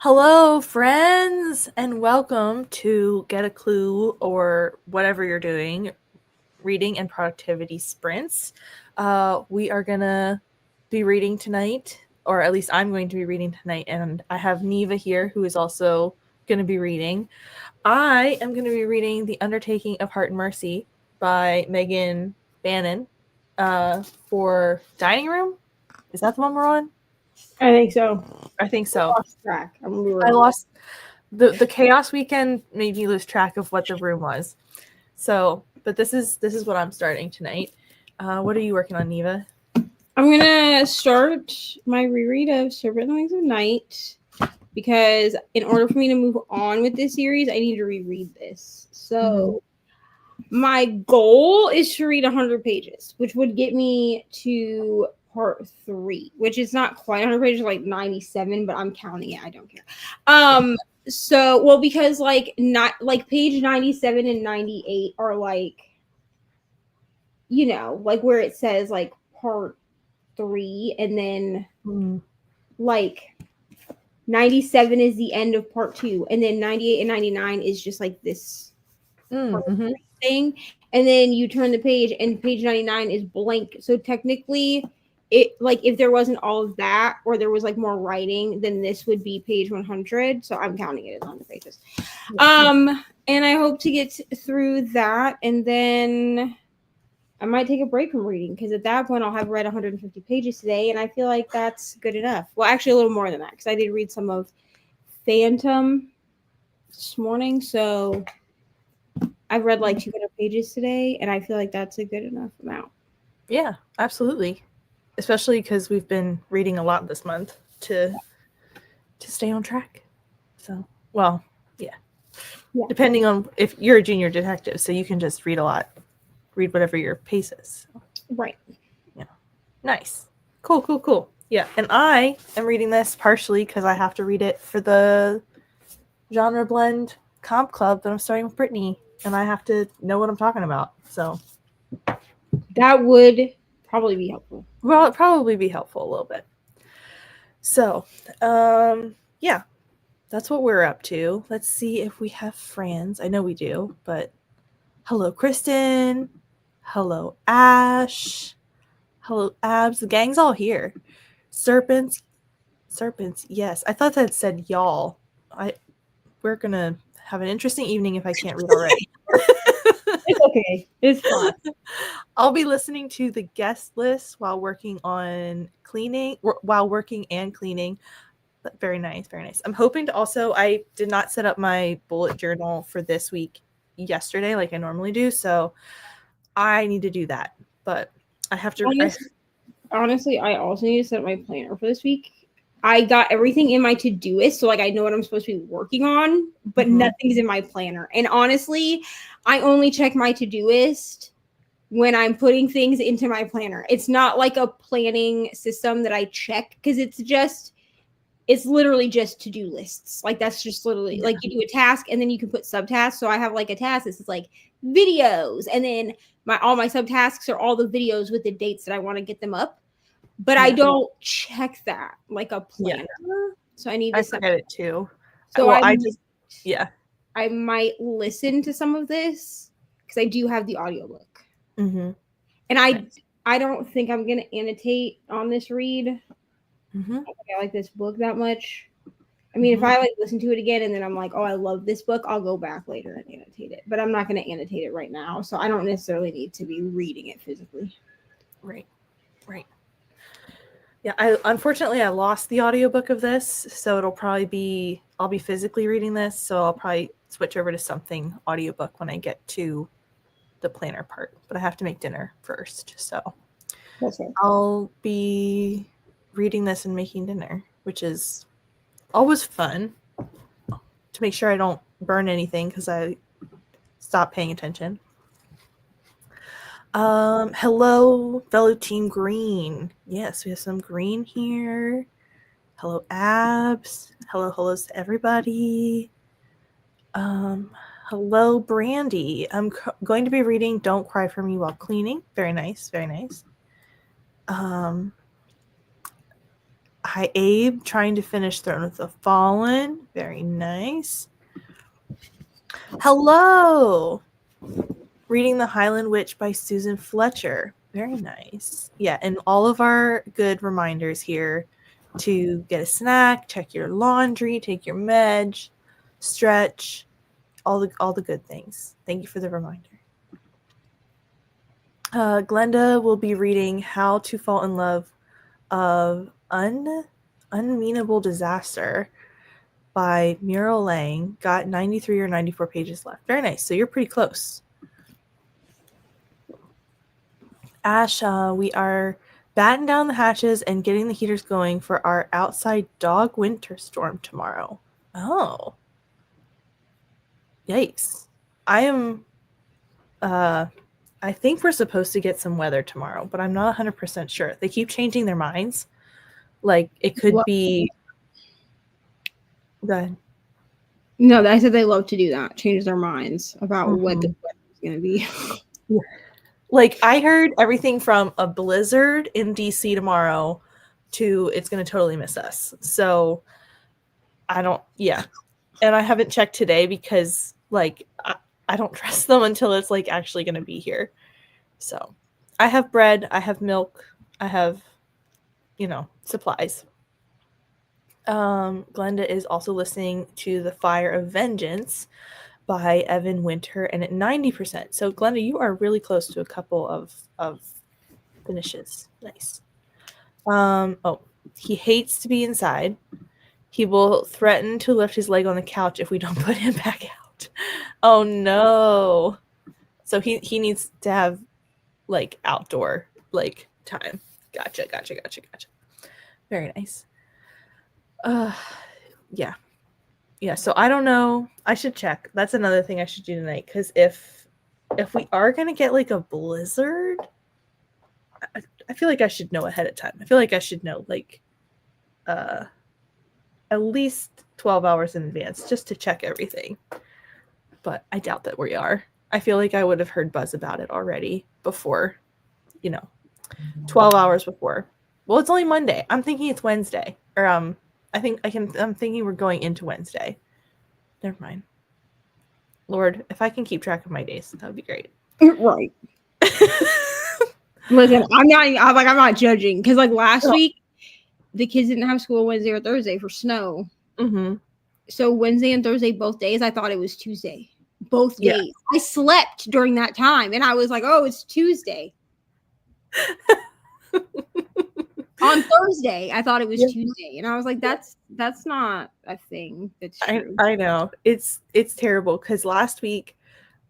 Hello, friends, and welcome to Get a Clue or whatever you're doing, reading and productivity sprints. We are going to be reading tonight, or at least I'm going to be reading tonight, and I have Neva here who is also going to be reading. I am going to be reading The Undertaking of Heart and Mercy by Megan Bannon for Dining Room. Is that the one we're on? I think so. I think so. I lost track. I lost the chaos weekend made me lose track of what the room was. So, but this is what I'm starting tonight. What are you working on, Neva? I'm gonna start my reread of Serpent Wings of Night because in order for me to move on with this series, I need to reread this. So my goal is to read 100 pages, which would get me to part 3, which is not quite 100 pages, like 97, but I'm counting it. I don't care. So, well, because not like page 97 and 98 are like, like where it says like part 3, and then like 97 is the end of part 2, and then 98 and 99 is just like this thing, and then you turn the page and page 99 is blank. So technically it, like, if there wasn't all of that or there was like more writing, then this would be page 100. So I'm counting it as 100 pages. And I hope to get through that, and then I might take a break from reading because at that point I'll have read 150 pages today, and I feel like that's good enough. Well, actually a little more than that because I did read some of Phantom this morning, so I've read like 200 pages today, and I feel like that's a good enough amount. Yeah, absolutely. Especially because we've been reading a lot this month to stay on track. So, well, yeah. Depending on if you're a junior detective, so you can just read a lot, read whatever your pace is. Right. Yeah. Nice. Cool. Yeah, and I am reading this partially because I have to read it for the genre blend comp club that I'm starting with Brittany, and I have to know what I'm talking about. So that would probably be helpful. Well, it'd probably be helpful a little bit. So, yeah, that's what we're up to. Let's see if we have friends. I know we do, but hello, Kristen. Hello, Ash. Hello, Abs. The gang's all here. Serpents. Yes, I thought that said y'all. We're gonna have an interesting evening if I can't read already. It's okay. It's fine. I'll be listening to the guest list while working and cleaning. Very nice. I'm hoping to also, I did not set up my bullet journal for this week yesterday like I normally do, so I need to do that. But I have to. Honestly, I also need to set up my planner for this week. I got everything in my to-doist, so like I know what I'm supposed to be working on, but nothing's in my planner. And honestly, I only check my to-doist when I'm putting things into my planner. It's not like a planning system that I check because it's literally just to-do lists. Like that's just literally like you do a task and then you can put subtasks. So I have like a task. This is like videos, and then all my subtasks are all the videos with the dates that I want to get them up. But I don't check that like a planner. So I need to forget it too. So well, I might listen to some of this because I do have the audiobook. And I don't think I'm gonna annotate on this read. I like this book that much. I mean, if I like listen to it again and then I'm like, oh, I love this book, I'll go back later and annotate it. But I'm not going to annotate it right now, so I don't necessarily need to be reading it physically. Right. Yeah, unfortunately I lost the audiobook of this, so I'll be physically reading this, so I'll probably switch over to something audiobook when I get to the planner part. But I have to make dinner first, so I'll be reading this and making dinner, which is always fun to make sure I don't burn anything because I stopped paying attention. Hello, fellow Team Green. Yes, we have some green here. Hello, Abs. Hellos to everybody. Hello, Brandy. I'm going to be reading Don't Cry for Me While Cleaning. Very nice. Hi, Abe, trying to finish Throne of the Fallen. Very nice. Hello! Reading The Highland Witch by Susan Fletcher. Very nice. Yeah, and all of our good reminders here to get a snack, check your laundry, take your meds, stretch, all the good things. Thank you for the reminder. Glenda will be reading How to Fall in Love of Unmeanable Disaster by Muriel Lang. Got 93 or 94 pages left. Very nice. So you're pretty close. Ash, we are batten down the hatches and getting the heaters going for our outside dog winter storm tomorrow. Oh. Yikes. I think we're supposed to get some weather tomorrow, but I'm not 100% sure. They keep changing their minds. Like, it could be... Go ahead. No, I said they love to do that. Change their minds about what the weather's going to be. Like, I heard everything from a blizzard in DC tomorrow to it's going to totally miss us. So, yeah. And I haven't checked today because, like, I don't trust them until it's, like, actually going to be here. So, I have bread, I have milk, I have, supplies. Glenda is also listening to The Fire of Vengeance by Evan Winter, and at 90%. So, Glenda, you are really close to a couple of finishes. Nice. He hates to be inside. He will threaten to lift his leg on the couch if we don't put him back out. Oh, no. So he needs to have, like, outdoor, like, time. Gotcha. Very nice. Yeah. Yeah, so I don't know. I should check. That's another thing I should do tonight, because if we are going to get, like, a blizzard, I feel like I should know ahead of time. I feel like I should know, like, at least 12 hours in advance just to check everything. But I doubt that we are. I feel like I would have heard buzz about it already before, 12 hours before. Well, it's only Monday. I'm thinking it's Wednesday. Or I'm thinking we're going into Wednesday. Never mind. Lord, if I can keep track of my days, that would be great. Right. Listen, I'm not judging, because, like, last week the kids didn't have school Wednesday or Thursday for snow. Mm-hmm. So Wednesday and Thursday, both days, I thought it was Tuesday. Both days. Yeah. I slept during that time, and I was like, oh, it's Tuesday. On Thursday, I thought it was Tuesday, and I was like, that's not a thing. That's true. I know. It's terrible, because last week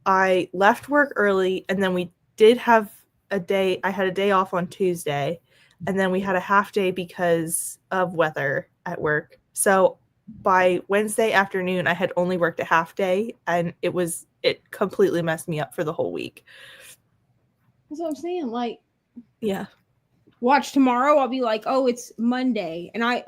I left work early, and then we did have a day. I had a day off on Tuesday, and then we had a half day because of weather at work. So by Wednesday afternoon, I had only worked a half day, and it completely messed me up for the whole week. That's what I'm saying. Like, yeah. Watch tomorrow. I'll be like, oh, it's Monday, and I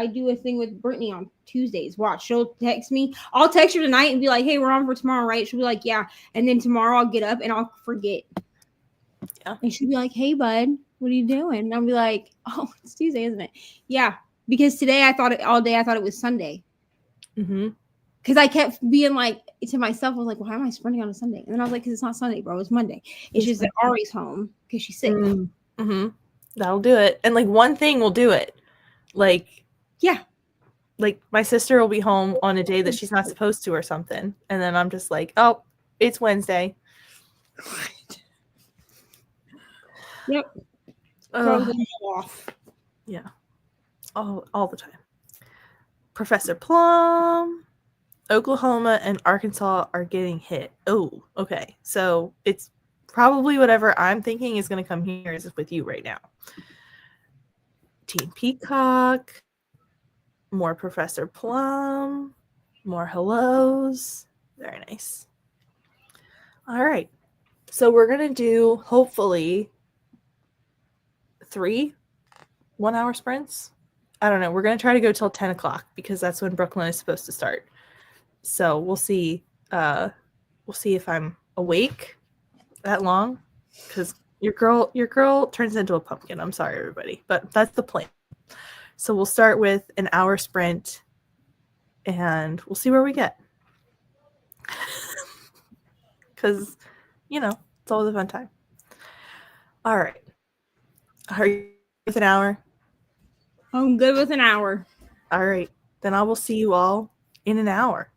do a thing with Brittany on Tuesdays. Watch, she'll text me. I'll text her tonight and be like, hey, we're on for tomorrow, right? She'll be like, yeah. And then tomorrow I'll get up and I'll forget. Yeah. And she'll be like, hey, bud, what are you doing? And I'll be like, oh, it's Tuesday, isn't it? Yeah. Because today I thought it was Sunday. Mm-hmm. Because I kept being like to myself, I was like, why am I sprinting on a Sunday? And then I was like, because it's not Sunday, bro. It's Monday. It's just that Ari's home because she's sick. Mm-hmm. That'll do it. And, like, one thing will do it. Like, yeah. Like, my sister will be home on a day that she's not supposed to or something. And then I'm just like, oh, it's Wednesday. Yep. Off. Yeah. All the time. Professor Plum. Oklahoma and Arkansas are getting hit. Oh, okay. So it's probably whatever I'm thinking is going to come here is with you right now. Team Peacock. More Professor Plum. More hellos. Very nice. All right. So we're going to do, hopefully, 3 1-hour sprints. I don't know. We're going to try to go till 10 o'clock because that's when Brooklyn is supposed to start. So we'll see. We'll see if I'm awake that long, because your girl turns into a pumpkin. I'm sorry, everybody, but that's the plan. So we'll start with an hour sprint and we'll see where we get. Because, it's always a fun time. All right. Are you with an hour? I'm good with an hour. All right. Then I will see you all in an hour.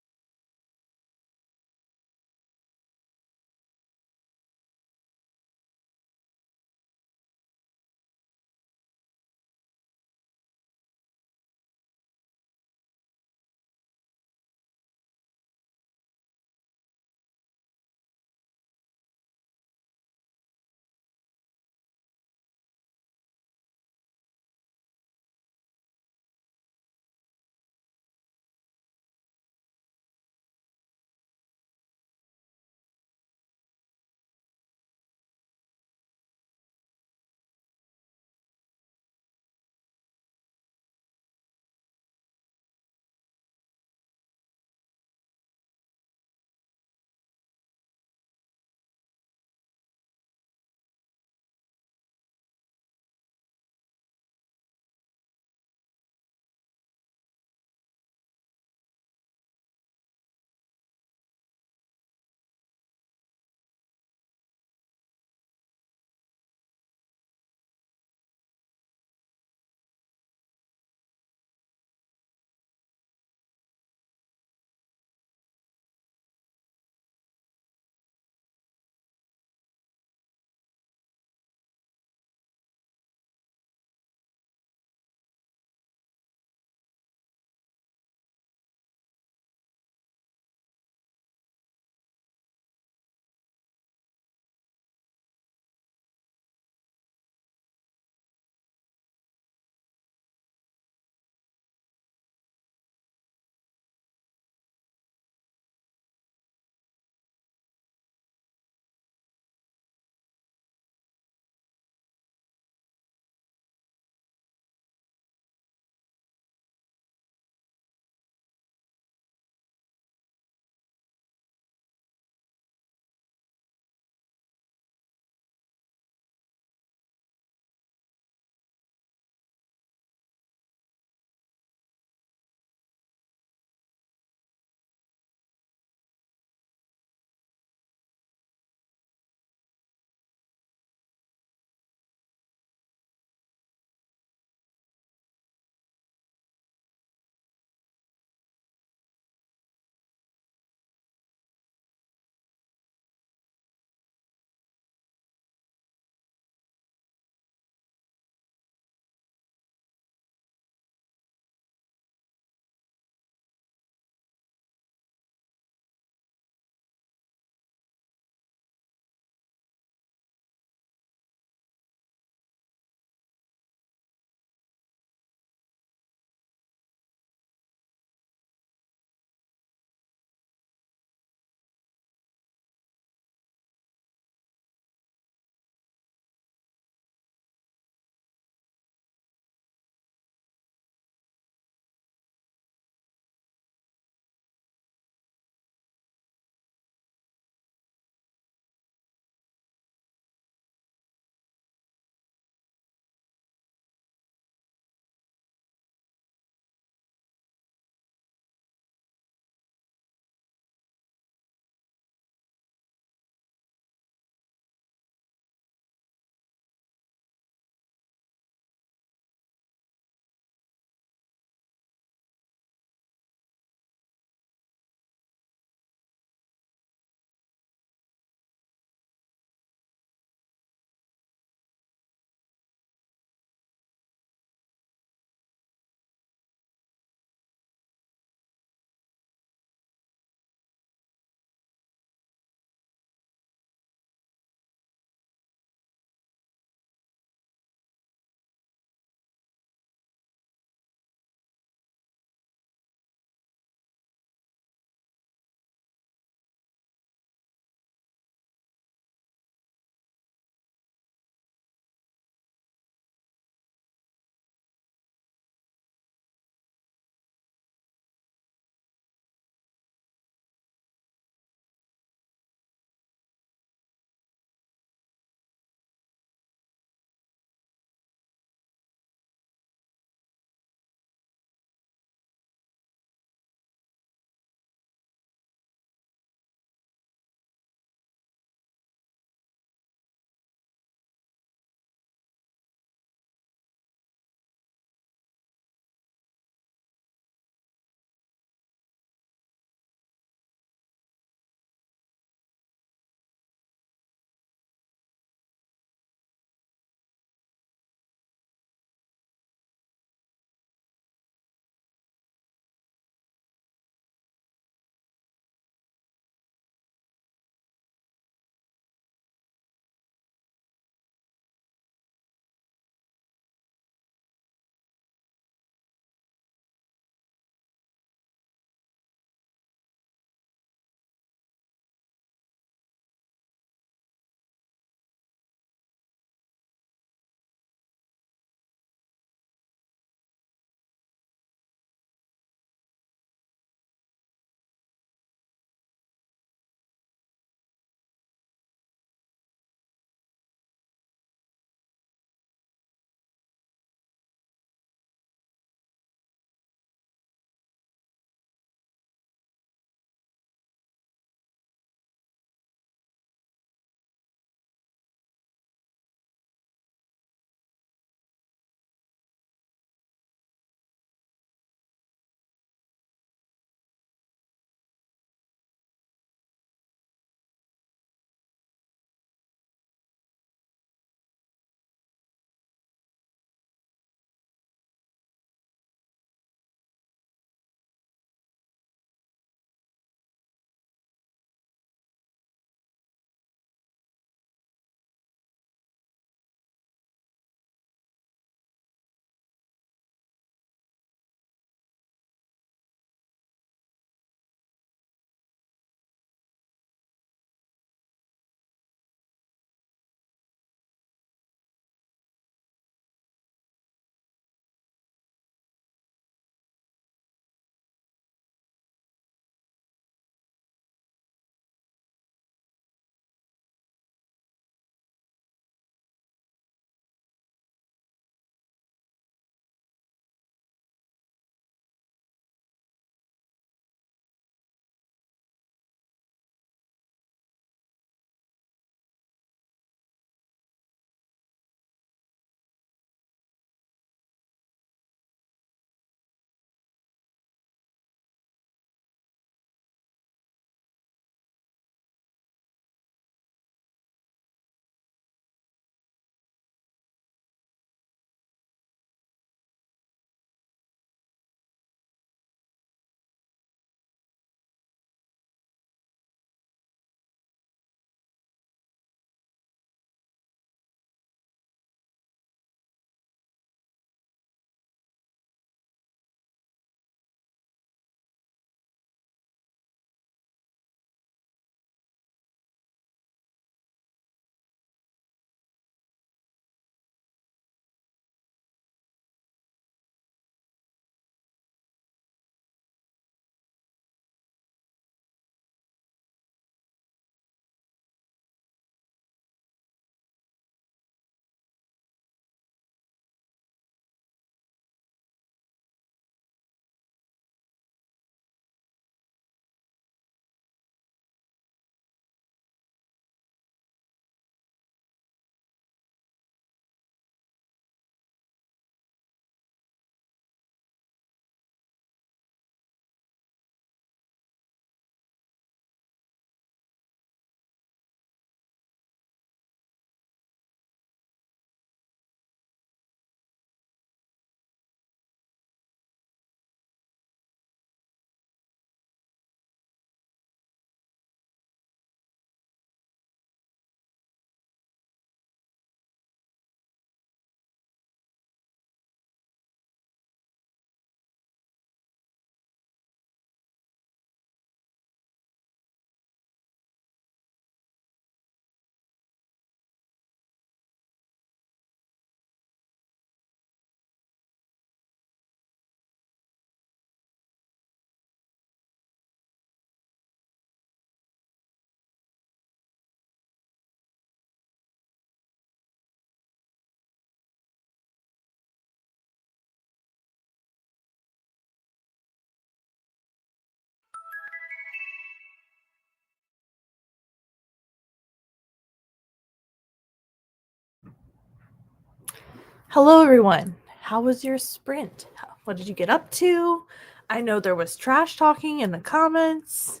Hello, everyone. How was your sprint? What did you get up to? I know there was trash talking in the comments.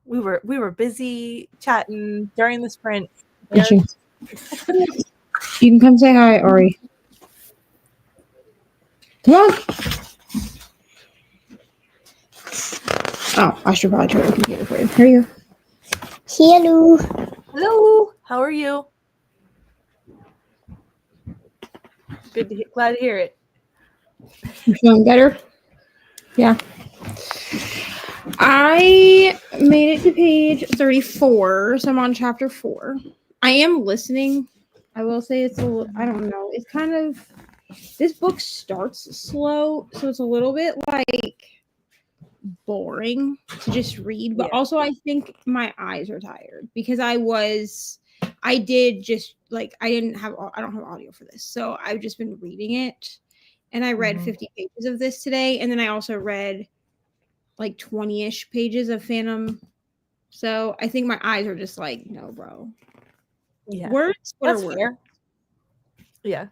We were busy chatting during the sprint. You can come say hi, Ari. Come on. Oh, I should probably turn the computer for you. Here you go. Hello. Hello. How are you? Glad to hear it. You feeling better? Yeah. I made it to page 34, so I'm on chapter 4. I am listening. I will say it's a little, I don't know. It's kind of, this book starts slow, so it's a little bit like boring to just read, but also I think my eyes are tired because I don't have audio for this, so I've just been reading it, and I read 50 pages of this today, and then I also read like 20-ish pages of Phantom, so I think my eyes are just like, no, bro. Yeah, Words, what that's are words? fair. Yeah,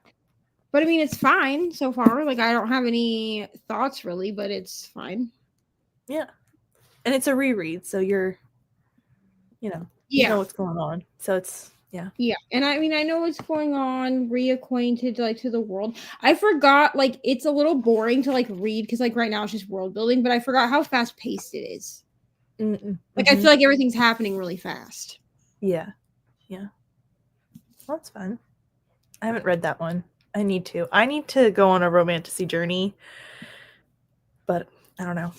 but I mean, it's fine so far. Like, I don't have any thoughts really, but it's fine. Yeah, and it's a reread, so you know what's going on. So it's Yeah, and I mean, I know what's going on, reacquainted like to the world. I forgot, like, it's a little boring to like read because like right now it's just world building, but I forgot how fast paced it is. Like, I feel like everything's happening really fast. Yeah. Well, that's fun. I haven't read that one. I need to go on a romantasy journey, but I don't know.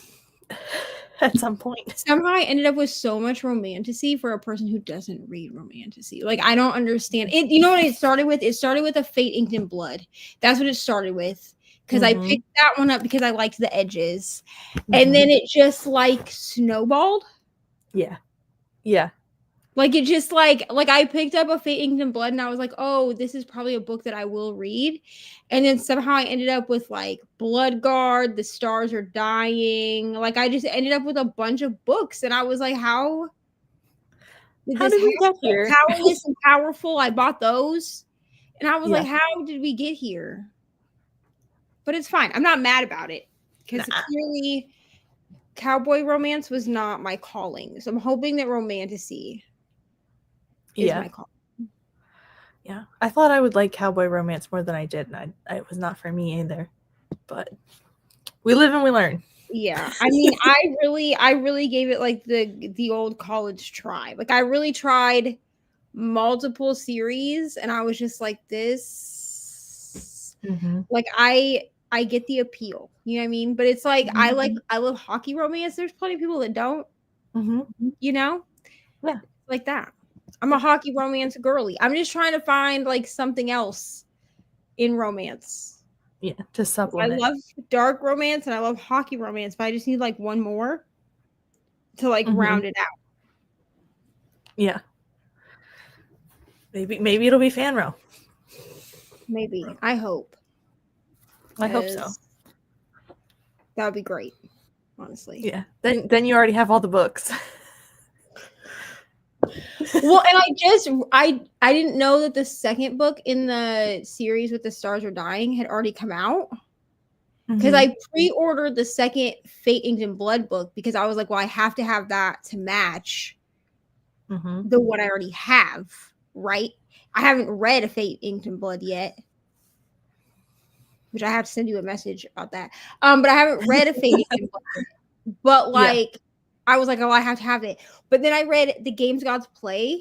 At some point. Somehow I ended up with so much romantasy for a person who doesn't read romantasy. Like, I don't understand it. You know what it started with? It started with a Fate Inked in Blood. That's what it started with. Because I picked that one up because I liked the edges. And then it just like snowballed. Yeah. Like, it just like I picked up a Fate Inked in Blood and I was like, oh, this is probably a book that I will read. And then somehow I ended up with like Bloodguard, The Stars Are Dying. Like, I just ended up with a bunch of books and I was like, how did we get here? Powerless and Powerful, I bought those. And I was like, how did we get here? But it's fine. I'm not mad about it. Because clearly cowboy romance was not my calling. So I'm hoping that romantasy is my calling. Yeah. I thought I would like cowboy romance more than I did, and it was not for me either. But we live and we learn. Yeah. I mean, I really gave it like the old college try. Like, I really tried multiple series and I was just like, this like I get the appeal, you know what I mean? But it's like I love hockey romance. There's plenty of people that don't, you know? Yeah. Like that. I'm a hockey romance girly. I'm just trying to find like something else in romance. Yeah, to supplement. I love dark romance and I love hockey romance, but I just need like one more to like round it out. Yeah. Maybe it'll be Fanro. Maybe. I hope. I hope so. That would be great, honestly. Yeah. Then you already have all the books. Well, and I didn't know that the second book in the series with The Stars Are Dying had already come out. Because I pre-ordered the second Fate Inked in Blood book because I was like, well, I have to have that to match the one I already have, right? I haven't read a Fate Inked in Blood yet, which I have to send you a message about that. But I haven't read a Fate Inked in Blood. But like, I was like, oh, I have to have it. But then I read The Games Gods Play,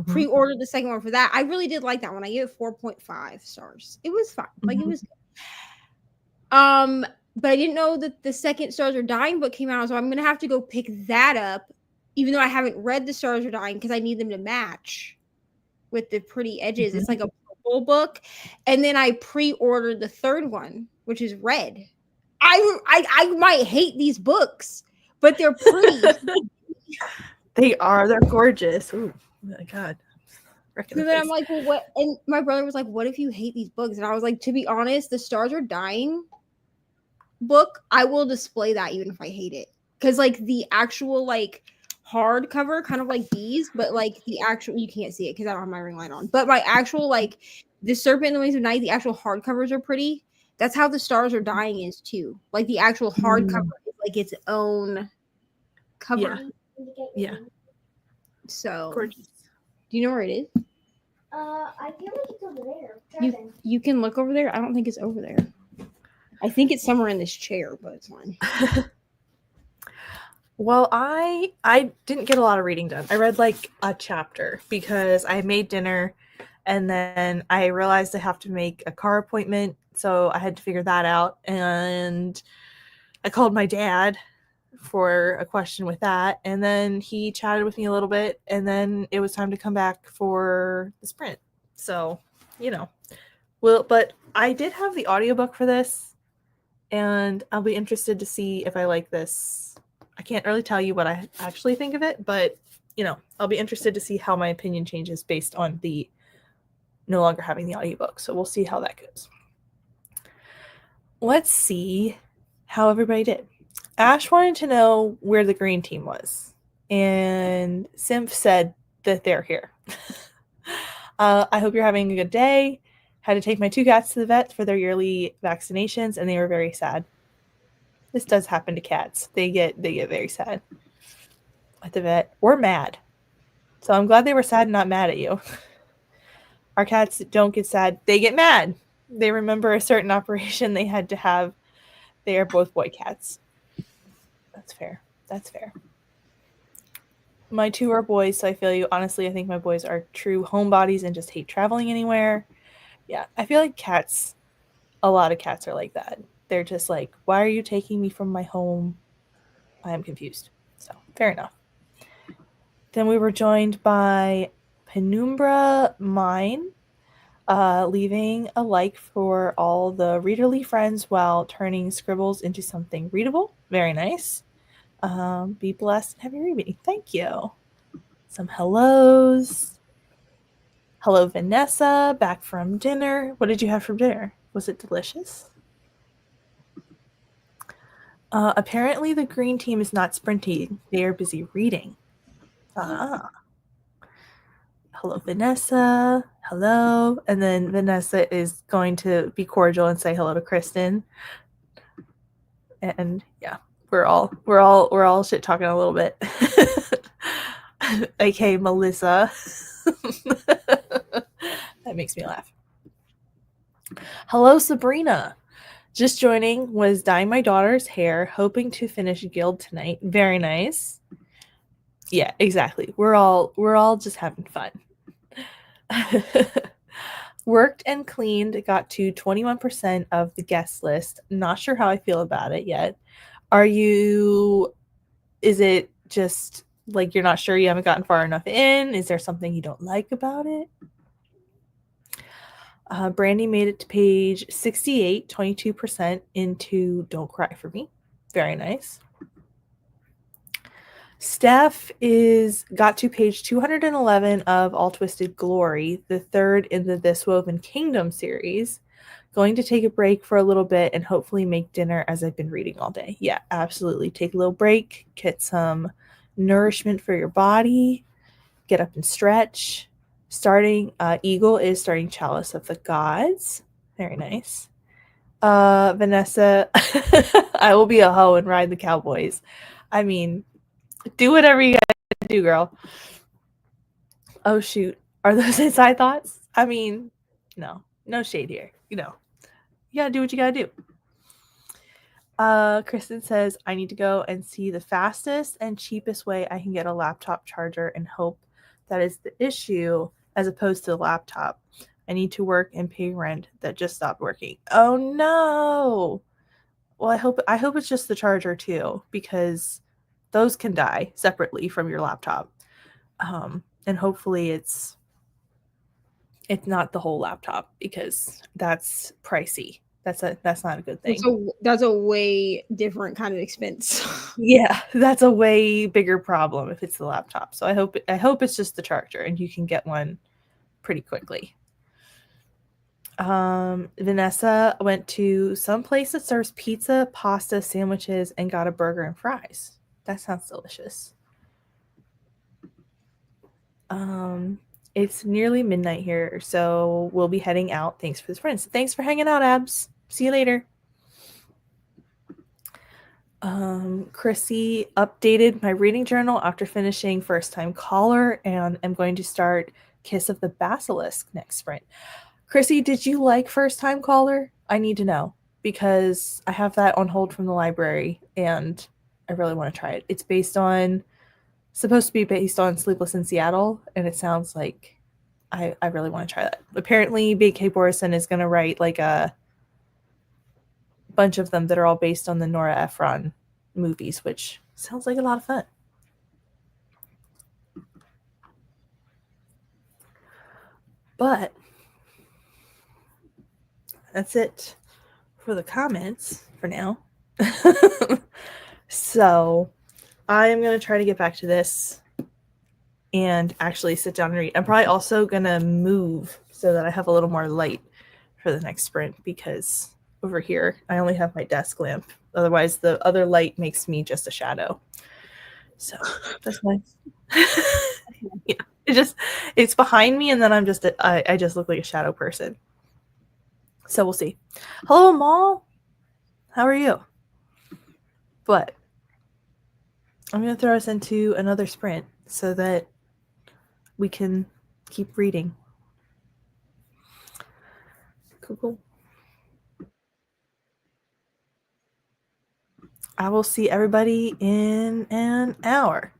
pre-ordered the second one for that. I really did like that one. I gave it 4.5 stars. It was fine. Like, it was good. But I didn't know that the second Stars Are Dying book came out, so I'm gonna have to go pick that up, even though I haven't read The Stars Are Dying because I need them to match with the pretty edges. It's like a purple book, and then I pre-ordered the third one, which is red. I might hate these books, but they're pretty. They are. They're gorgeous. Oh my god. So then I'm like, well, what? And my brother was like, what if you hate these books? And I was like, to be honest, The Stars Are Dying book, I will display that even if I hate it. Because like the actual like hardcover, kind of like these, but like the actual, you can't see it because I don't have my ring light on. But my actual like The Serpent and the Wings of Night, the actual hardcovers are pretty. That's how The Stars Are Dying is too. Like the actual hardcover is like its own cover. Yeah. So Gorgeous. do you know where it is? I feel like it's over there. You can look over there. I don't think it's over there. I think it's somewhere in this chair, but it's fine. Well, I didn't get a lot of reading done. I read like a chapter because I made dinner and then I realized I have to make a car appointment, so I had to figure that out, and I called my dad for a question with that, and then he chatted with me a little bit, and then it was time to come back for the sprint. So, but I did have the audiobook for this, and I'll be interested to see if I like this. I can't really tell you what I actually think of it, but I'll be interested to see how my opinion changes based on the no longer having the audiobook. So we'll see how that goes. Let's see how everybody did. Ash wanted to know where the green team was, and Simph said that they're here. I hope you're having a good day. Had to take my 2 cats to the vet for their yearly vaccinations, and they were very sad. This does happen to cats. They get very sad at the vet, or mad. So I'm glad they were sad and not mad at you. Our cats don't get sad. They get mad. They remember a certain operation they had to have. They are both boy cats. That's fair. That's fair. My 2 are boys, so I feel you. Honestly, I think my boys are true homebodies and just hate traveling anywhere. Yeah, I feel like a lot of cats are like that. They're just like, why are you taking me from my home? I am confused. So, fair enough. Then we were joined by Penumbra Mine, leaving a like for all the readerly friends while turning scribbles into something readable. Very nice. Be blessed and happy reading. Thank you. Some hellos. Hello, Vanessa, back from dinner. What did you have for dinner? Was it delicious? Apparently, the green team is not sprinting. They are busy reading. Hello, Vanessa. Hello. And then Vanessa is going to be cordial and say hello to Kristen. And yeah, we're all shit talking a little bit. Okay, Melissa. That makes me laugh. Hello, Sabrina. Just joining, was dyeing my daughter's hair, hoping to finish Guild tonight. Very nice. Yeah, exactly. We're all just having fun. Worked and cleaned, got to 21% of the guest list. Not sure how I feel about it yet. Is it just like you're not sure, you haven't gotten far enough in? Is there something you don't like about it? Brandy made it to page 68, 22% into Don't Cry For Me. Very nice. Steph got to page 211 of All Twisted Glory, the 3rd in the This Woven Kingdom series. Going to take a break for a little bit and hopefully make dinner as I've been reading all day. Yeah, absolutely. Take a little break, get some nourishment for your body, get up and stretch. Eagle is starting Chalice of the Gods. Very nice. Vanessa, I will be a hoe and ride the Cowboys. I mean, do whatever you gotta do, girl. Oh, shoot. Are those inside thoughts? I mean, no shade here. You gotta do what you gotta do. Kristen says, I need to go and see the fastest and cheapest way I can get a laptop charger and hope that is the issue as opposed to the laptop. I need to work and pay rent that just stopped working. Oh no. Well, I hope it's just the charger too, because those can die separately from your laptop. And hopefully it's not the whole laptop, because that's pricey. That's not a good thing. That's a way different kind of expense. Yeah, that's a way bigger problem if it's the laptop. So I hope it's just the charger and you can get one pretty quickly. Vanessa went to some place that serves pizza, pasta, sandwiches, and got a burger and fries. That sounds delicious. It's nearly midnight here, so we'll be heading out. Thanks for the sprints. Thanks for hanging out, Abs. See you later. Chrissy updated my reading journal after finishing First Time Caller, and I'm going to start Kiss of the Basilisk next sprint. Chrissy, did you like First Time Caller? I need to know because I have that on hold from the library and I really want to try it. It's supposed to be based on Sleepless in Seattle, and it sounds like I really want to try that. Apparently, B.K. Borison is going to write like a bunch of them that are all based on the Nora Ephron movies, which sounds like a lot of fun. But that's it for the comments for now. So I am going to try to get back to this and actually sit down and read. I'm probably also going to move so that I have a little more light for the next sprint because over here I only have my desk lamp. Otherwise, the other light makes me just a shadow. So that's nice. Yeah, it's behind me, and then I just look like a shadow person. So we'll see. Hello, Amal. How are you? But I'm going to throw us into another sprint so that we can keep reading. Cool. I will see everybody in an hour.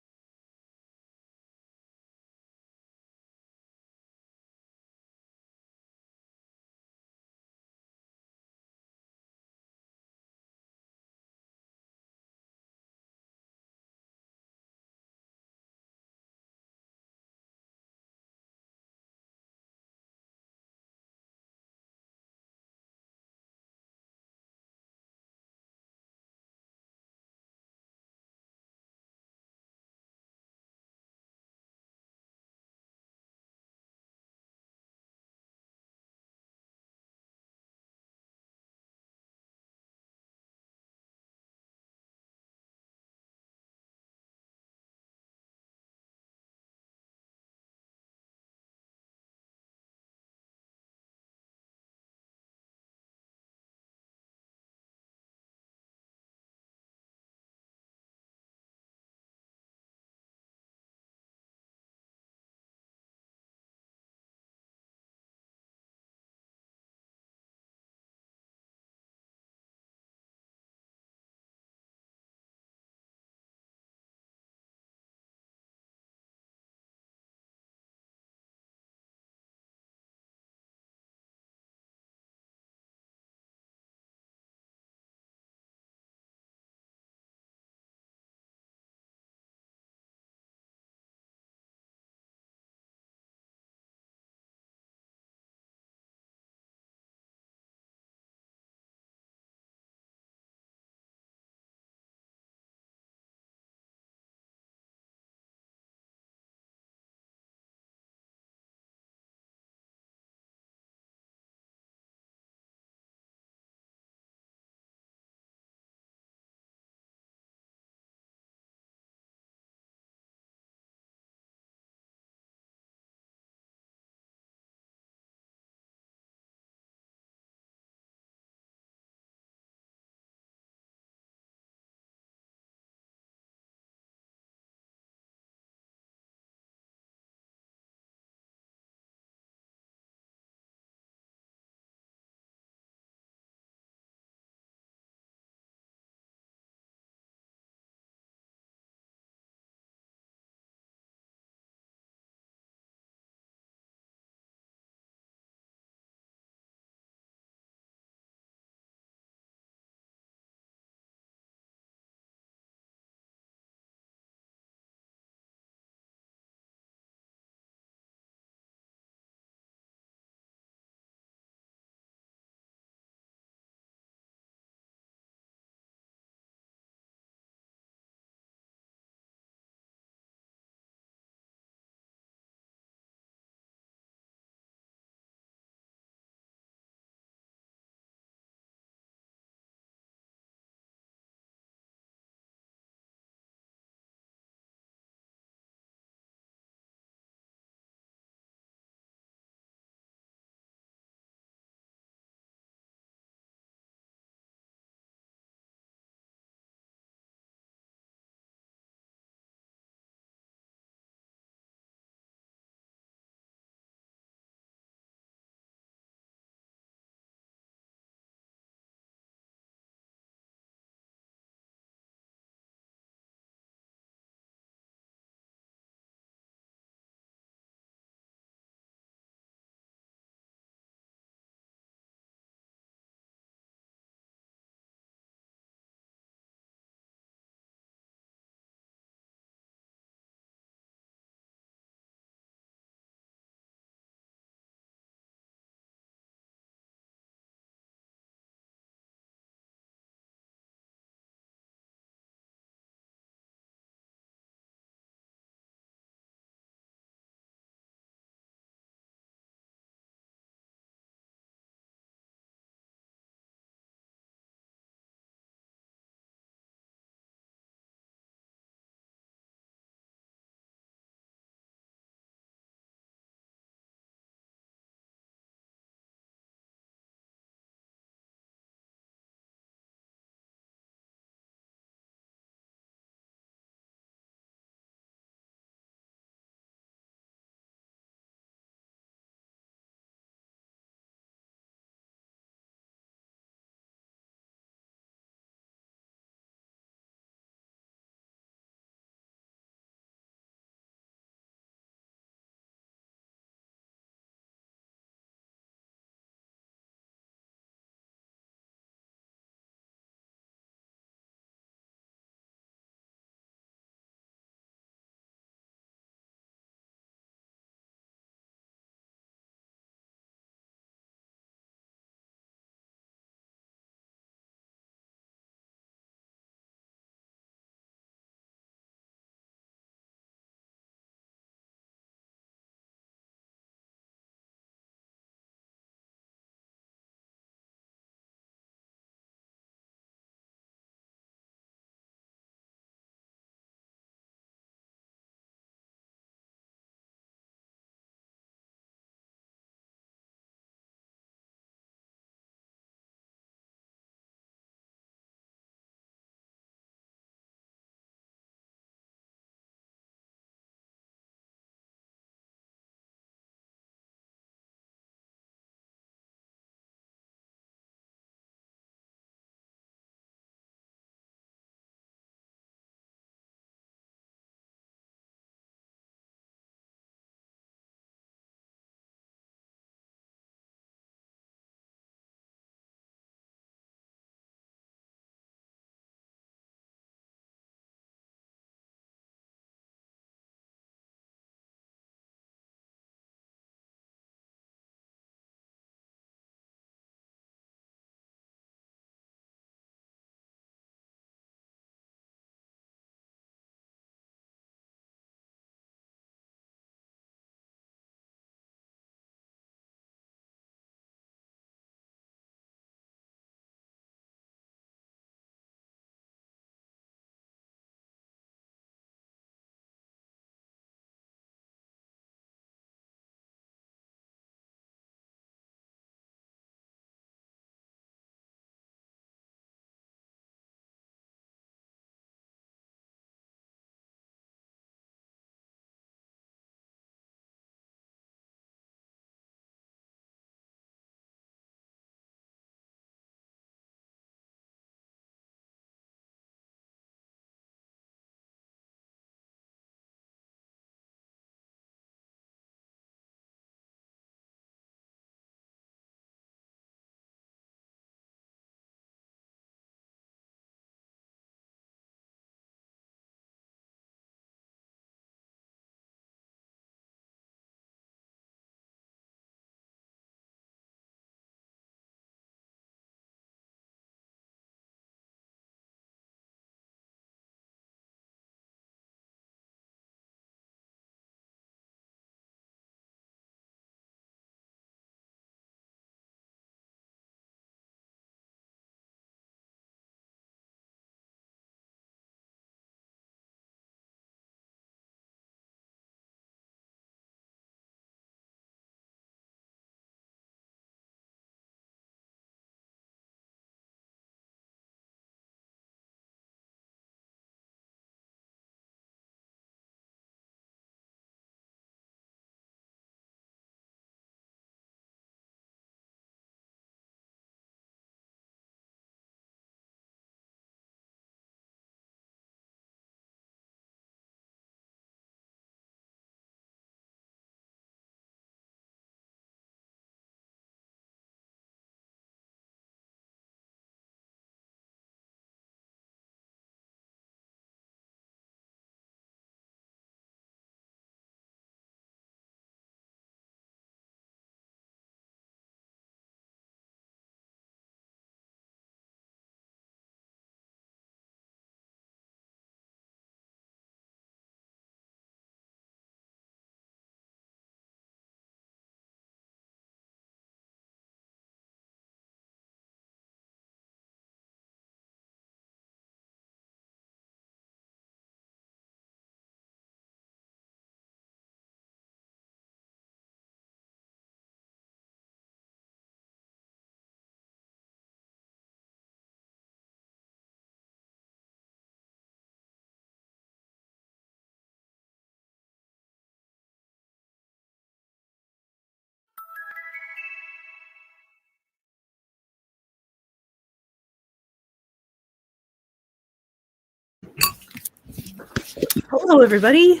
Hello, everybody.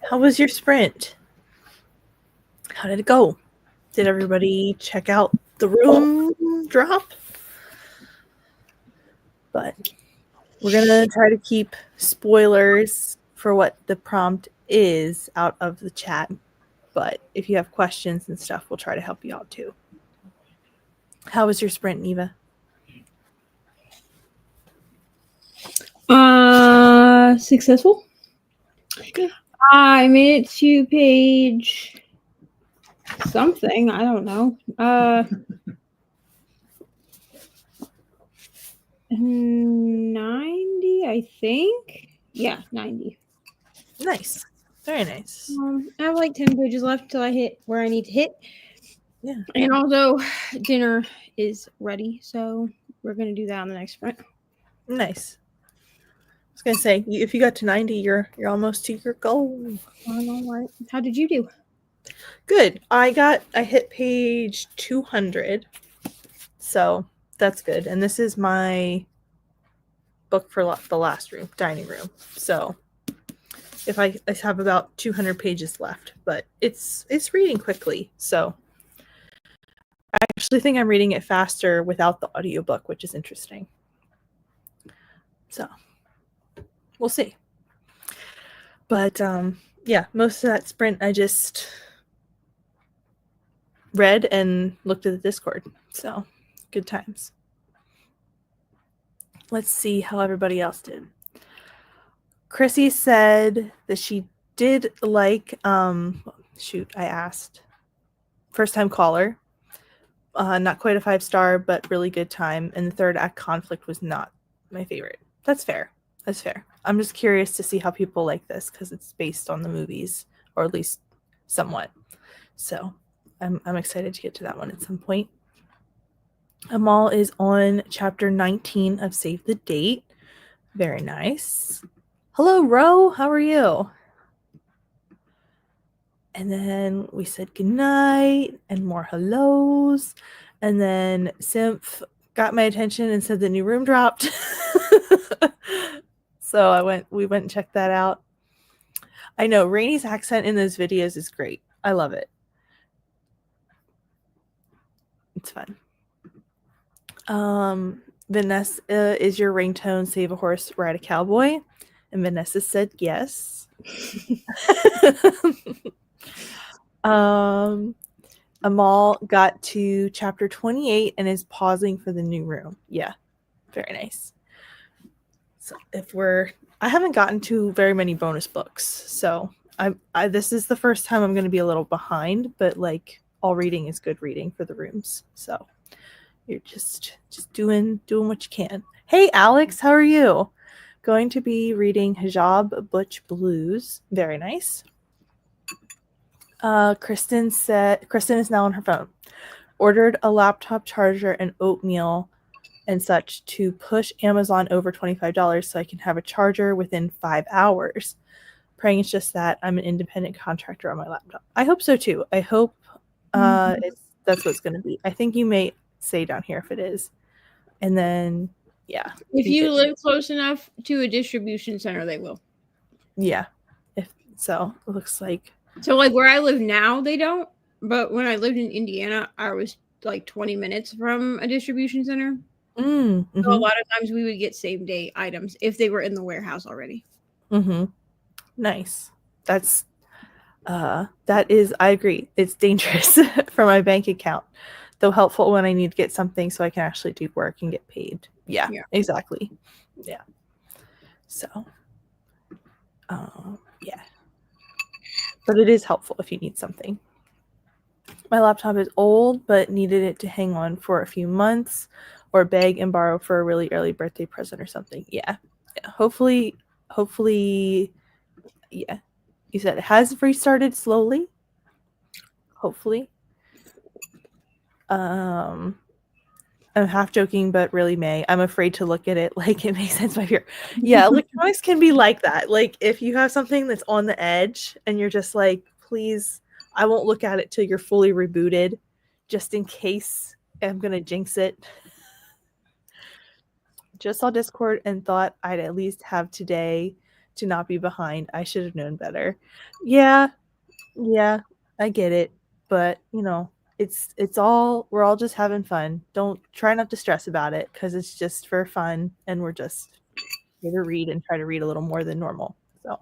How was your sprint? How did it go? Did everybody check out the room drop? But we're going to try to keep spoilers for what the prompt is out of the chat. But if you have questions and stuff, we'll try to help you out too. How was your sprint, Neva? Successful. Good. I made it to page something. I don't know. 90, I think. Yeah, 90. Nice. Very nice. I have like 10 pages left till I hit where I need to hit. Yeah. And also, dinner is ready, so we're gonna do that on the next sprint. Nice. I was gonna say, if you got to 90, you're almost to your goal. All right. How did you do? Good. I hit page 200, so that's good. And this is my book for the last room, dining room. So if I have about 200 pages left, but it's reading quickly. So I actually think I'm reading it faster without the audiobook, which is interesting. So we'll see. But yeah, most of that sprint I just read and looked at the Discord. So good times. Let's see how everybody else did. Chrissy said that she did like shoot, I asked. First time caller. Not quite a 5-star, but really good time. And the third act conflict was not my favorite. That's fair. That's fair. I'm just curious to see how people like this because it's based on the movies, or at least somewhat. So I'm excited to get to that one at some point. Amal is on chapter 19 of Save the Date. Very nice. Hello, Ro. How are you? And then we said goodnight and more hellos. And then Symph got my attention and said the new room dropped. So we went and checked that out. I know Rainy's accent in those videos is great. I love it. It's fun. Vanessa, is your ringtone Save a Horse, Ride a Cowboy? And Vanessa said yes. Amal got to chapter 28 and is pausing for the new room. Yeah, very nice. So I haven't gotten to very many bonus books, so this is the first time I'm going to be a little behind, but like all reading is good reading for the rooms. So you're just doing what you can. Hey, Alex, how are you? Going to be reading Hijab Butch Blues. Very nice. Kristen is now on her phone. Ordered a laptop charger and oatmeal and such to push Amazon over $25 so I can have a charger within 5 hours. Praying it's just that I'm an independent contractor on my laptop. I hope so too. I hope that's what it's going to be. I think you may say down here if it is. And then, yeah. If you live close enough to a distribution center, they will. Yeah. If so, it looks like. So like where I live now, they don't. But when I lived in Indiana, I was like 20 minutes from a distribution center. Mm-hmm. So a lot of times we would get same day items if they were in the warehouse already. Mm-hmm. Nice. That is, I agree. It's dangerous for my bank account, though helpful when I need to get something so I can actually do work and get paid. Yeah. Exactly. Yeah. So, yeah. But it is helpful if you need something. My laptop is old, but needed it to hang on for a few months or beg and borrow for a really early birthday present or something. Yeah. Hopefully, yeah. You said it has restarted slowly. Hopefully. I'm half joking, but really May. I'm afraid to look at it like it makes sense by fear. Yeah, electronics can be like that. Like if you have something that's on the edge and you're just like, please, I won't look at it till you're fully rebooted, just in case I'm gonna jinx it. Just saw Discord and thought I'd at least have today to not be behind. I should have known better. Yeah, I get it. But, it's all we're all just having fun. Don't try not to stress about it because it's just for fun and we're just here to read and try to read a little more than normal. So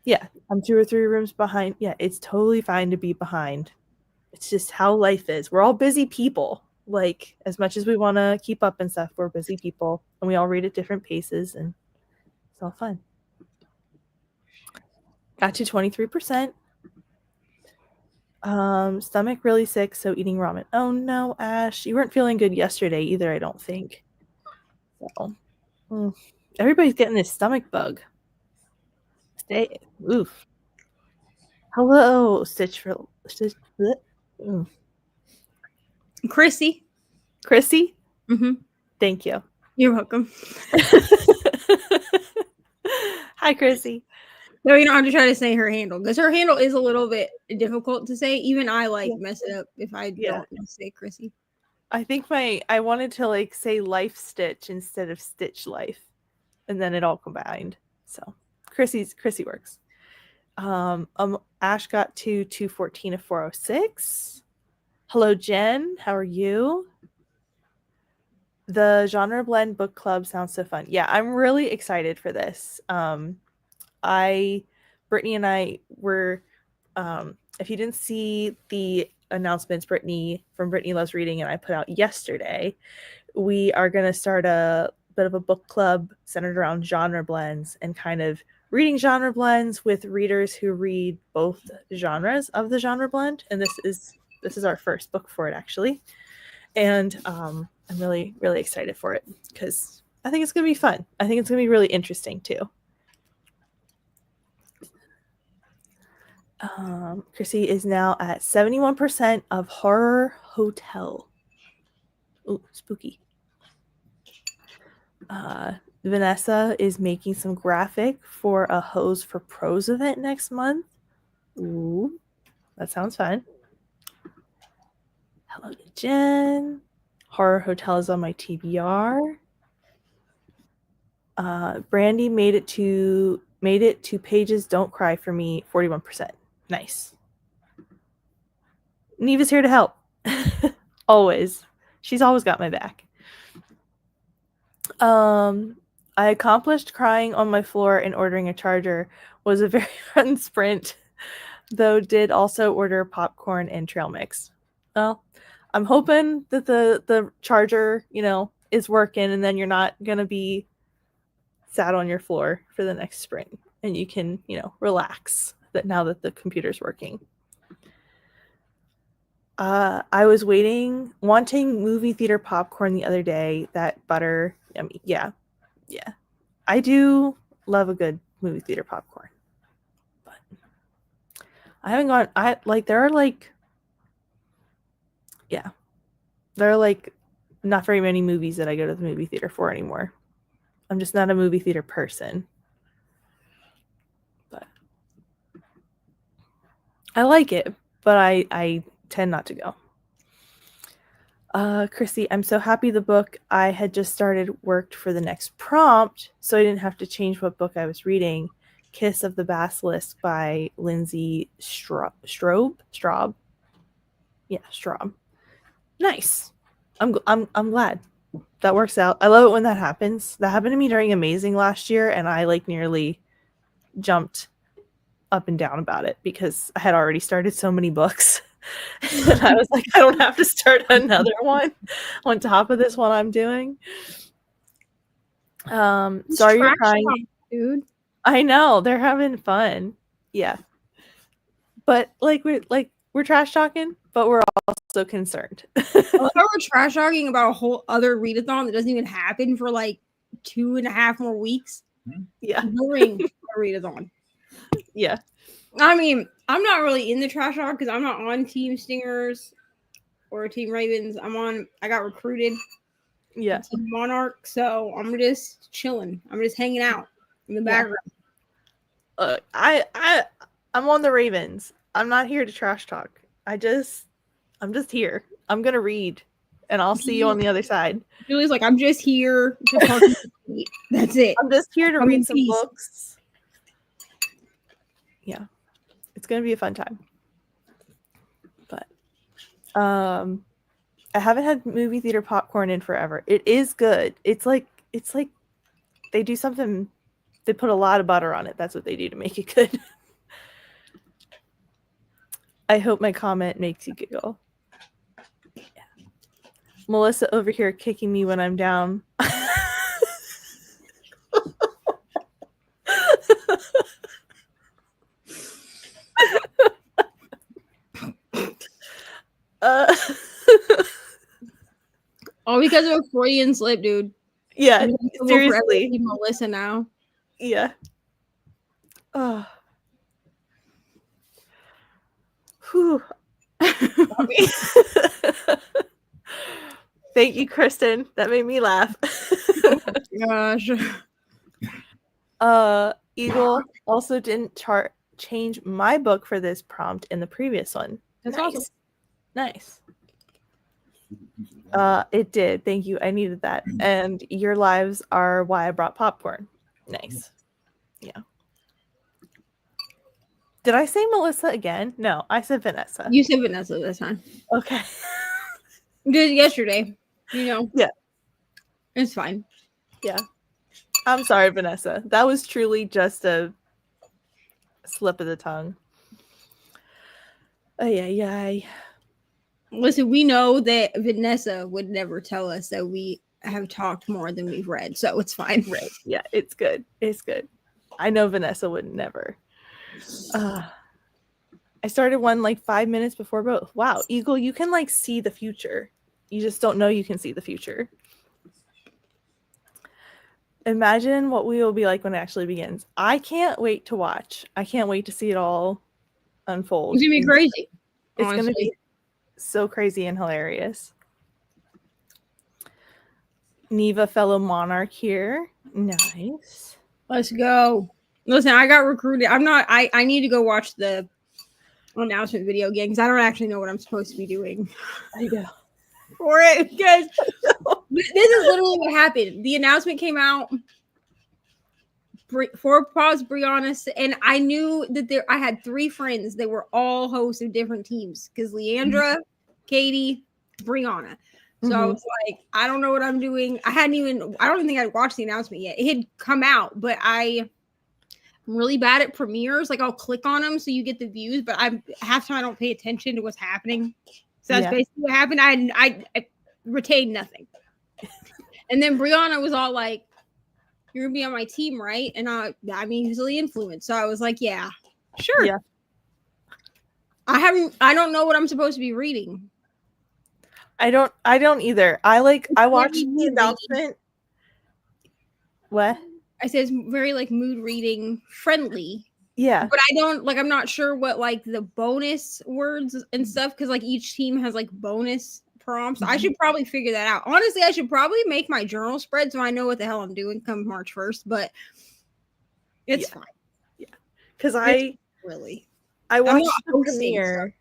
yeah, I'm 2 or 3 rooms behind. Yeah, it's totally fine to be behind. It's just how life is. We're all busy people. Like, as much as we want to keep up and stuff, we're busy people and we all read at different paces and it's all fun. Got to 23%. Stomach really sick, so eating ramen. Oh no, Ash, you weren't feeling good yesterday either, I don't think. So, everybody's getting this stomach bug. Oof. Hello, Stitch. Chrissy. Chrissy? Mm-hmm. Thank you. You're welcome. Hi, Chrissy. No, you don't have to try to say her handle because her handle is a little bit difficult to say. Even I mess it up if I don't say Chrissy. I think I wanted to say Life Stitch instead of Stitch Life, and then it all combined. So Chrissy works. Ash got to 214 of 406. Hello, Jen. How are you? The genre blend book club sounds so fun. Yeah, I'm really excited for this. Brittany and I were, if you didn't see the announcements Brittany Loves Reading and I put out yesterday, we are going to start a bit of a book club centered around genre blends and kind of reading genre blends with readers who read both genres of the genre blend. And this is our first book for it, actually. And I'm really, really excited for it because I think it's going to be fun. I think it's going to be really interesting too. Chrissy is now at 71% of Horror Hotel. Ooh, spooky. Vanessa is making some graphic for a Hose for Prose event next month. Ooh, that sounds fun. Hello to Jen. Horror Hotel is on my TBR. Brandy made it to Pages Don't Cry for Me, 41%. Nice. Neva's here to help. Always. She's always got my back. I accomplished crying on my floor and ordering a charger. Was a very fun sprint, though did also order popcorn and trail mix. Well, I'm hoping that the charger, is working and then you're not going to be sat on your floor for the next sprint and you can, relax that now that the computer's working. I was wanting movie theater popcorn the other day. That butter, yummy. Yeah. I do love a good movie theater popcorn, but I haven't gone. There are not very many movies that I go to the movie theater for anymore. I'm just not a movie theater person, but I like it, but I tend not to go. Chrissy, I'm so happy the book I had just started worked for the next prompt, so I didn't have to change what book I was reading. Kiss of the Basilisk by Lindsay Straub. Yeah, Straub. Nice. I'm glad that works out. I love it when that happens. That happened to me during Amazing last year, and I nearly jumped up and down about it because I had already started so many books. And I was like, I don't have to start another one on top of this one I'm doing. Sorry you're crying, dude. I know they're having fun. Yeah, but we're trash talking, but we're also concerned. We're trash talking about a whole other readathon that doesn't even happen for 2.5 more weeks. Yeah, during a readathon. Yeah. I mean, I'm not really in the trash talk because I'm not on Team Stingers or Team Ravens. I got recruited. Yeah. Team Monarch, so I'm just chilling. I'm just hanging out in the background. I'm on the Ravens. I'm not here to trash talk. I'm just here. I'm gonna read. and I'll see you on the other side. Julie's like, I'm just here to participate. That's it. I'm just here to Come in read some peace. books. Yeah, it's gonna be a fun time. But I haven't had movie theater popcorn in forever. It is good. It's like they do something. They put a lot of butter on it. That's what they do to make it good. I hope my comment makes you giggle. Yeah. Melissa over here kicking me when I'm down. All because of a Freudian slip, dude. Yeah, seriously. Melissa now. Yeah. Oh. Whew. Thank you, Kristen. That made me laugh. Gosh. Eagle also didn't change my book for this prompt in the previous one. That's nice. awesome. Nice. It did. Thank you. I needed that. And your lives are why I brought popcorn. Nice. Yeah. Did I say Melissa again? No, I said Vanessa. You said Vanessa this time. Okay. Did yesterday. You know. Yeah. It's fine. Yeah. I'm sorry, Vanessa. That was truly just a slip of the tongue. Ay. Listen, we know that Vanessa would never tell us that we have talked more than we've read, so it's fine. Right. Yeah, it's good. It's good. I know Vanessa would never. I started one like 5 minutes before both. Wow, Eagle, you can like see the future. You just don't know you can see the future. Imagine what we will be like when it actually begins. I can't wait to watch. I can't wait to see it all unfold. It's gonna be crazy. It's going to be so crazy and hilarious. Neva, fellow monarch here. Nice. Let's go. Listen, I got recruited. I need to go watch the announcement video again because I don't actually know what I'm supposed to be doing. I know. For it, because this is literally what happened. The announcement came out. 4 pause Brianna, and I knew that I had 3 friends that were all hosts of different teams because Leandra, Katie, Brianna. So I was like, I don't know what I'm doing. I don't even think I'd watched the announcement yet. It had come out, but I'm really bad at premieres. Like I'll click on them so you get the views, but half time I don't pay attention to what's happening. So that's basically what happened. I retained nothing. And then Brianna was all like, "You're gonna be on my team, right?" And I'm easily influenced. So I was like, "Yeah, sure." Yeah. I don't know what I'm supposed to be reading. I don't either. I watched the announcement. What? I said it's very like mood reading friendly. Yeah. But I'm not sure what like the bonus words and stuff because like each team has like bonus prompts. I should probably figure that out. Honestly, I should probably make my journal spread so I know what the hell I'm doing come March 1st, but it's fine. Yeah. Because I watched the premiere.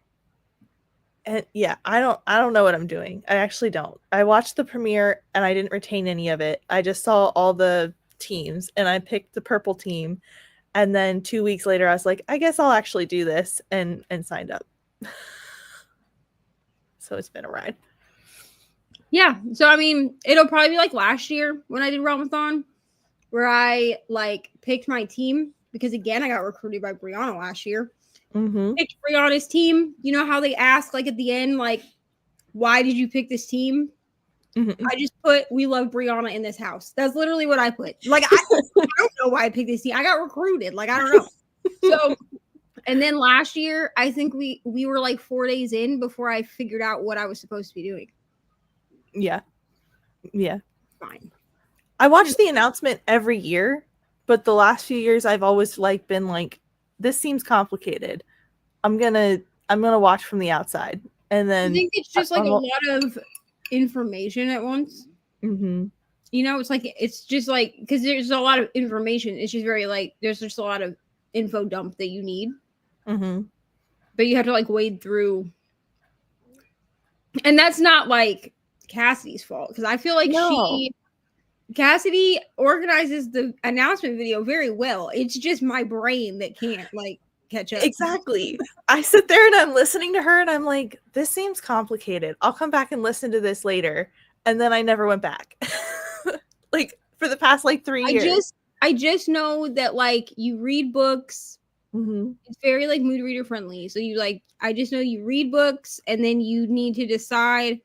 And yeah, I don't know what I'm doing. I actually don't. I watched the premiere and I didn't retain any of it. I just saw all the teams and I picked the purple team. And then 2 weeks later, I was like, I guess I'll actually do this and signed up. So it's been a ride. Yeah. So, I mean, it'll probably be like last year when I did Readathon where I like picked my team because again, I got recruited by Brianna last year. Picked Brianna's team. You know how they ask like at the end, like, why did you pick this team? I just put, we love Brianna in this house. That's literally what I put. Like, I don't know why I picked this team. I got recruited. Like, I don't know. So, and then last year, I think we were like 4 days in before I figured out what I was supposed to be doing. Yeah. Yeah. Fine. I watch the announcement every year, but the last few years I've always like been like, this seems complicated. I'm gonna watch from the outside. And then I think it's just like a lot of information at once. You know, it's just like because there's a lot of information. It's just very like there's just a lot of info dump that you need. But you have to like wade through. And that's not like Cassidy's fault because I feel like No. Cassidy organizes the announcement video very well. It's just my brain that can't like catch up. Exactly. I sit there and I'm listening to her and I'm like, this seems complicated. I'll come back and listen to this later. And then I never went back. Like for the past like 3 years. I just know that like you read books. Mm-hmm. It's very like mood reader friendly. So you like, I just know you read books and then you need to decide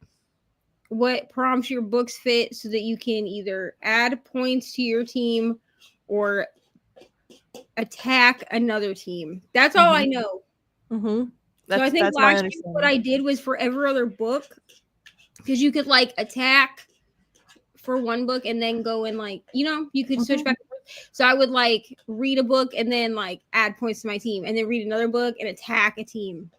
what prompts your books fit so that you can either add points to your team or attack another team. That's all I know. Mm-hmm. So I think last year what I did was for every other book, because you could like attack for one book and then go and like, you know, you could switch back. So I would like read a book and then like add points to my team and then read another book and attack a team.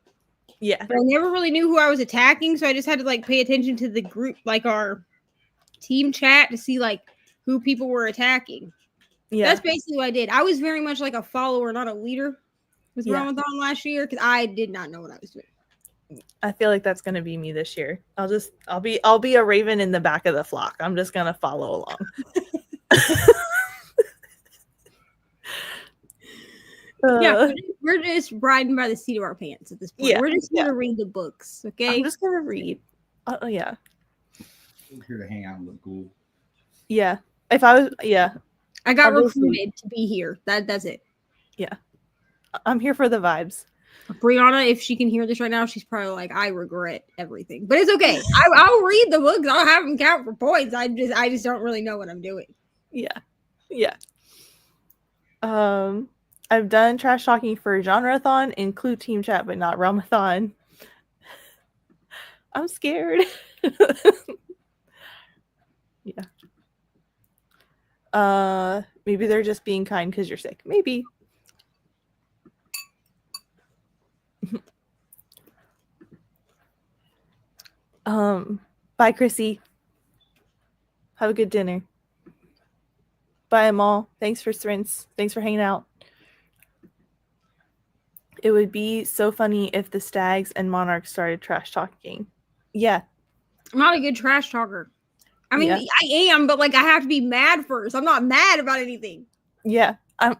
Yeah. But I never really knew who I was attacking. So I just had to like pay attention to the group, like our team chat to see like who people were attacking. Yeah. That's basically what I did. I was very much like a follower, not a leader with Readathon last year because I did not know what I was doing. I feel like that's gonna be me this year. I'll be a raven in the back of the flock. I'm just gonna follow along. Yeah, we're just riding by the seat of our pants at this point. Yeah, we're just here to read the books, okay? I'm just gonna read. Oh yeah. We're here to hang out and look cool. Yeah. If I was, yeah. I got recruited to be here. That's it. Yeah. I'm here for the vibes. Brianna, if she can hear this right now, she's probably like, I regret everything. But it's okay. I'll read the books. I'll have them count for points. I just don't really know what I'm doing. Yeah. Yeah. I've done trash talking for Genreathon, include team chat, but not Realmathon. I'm scared. Yeah. Maybe they're just being kind because you're sick. Maybe. Bye, Chrissy. Have a good dinner. Bye, Amal. Thanks for sprints. Thanks for hanging out. It would be so funny if the stags and monarchs started trash talking. Yeah. I'm not a good trash talker. I mean, I am, but like I have to be mad first. I'm not mad about anything. Yeah. I'm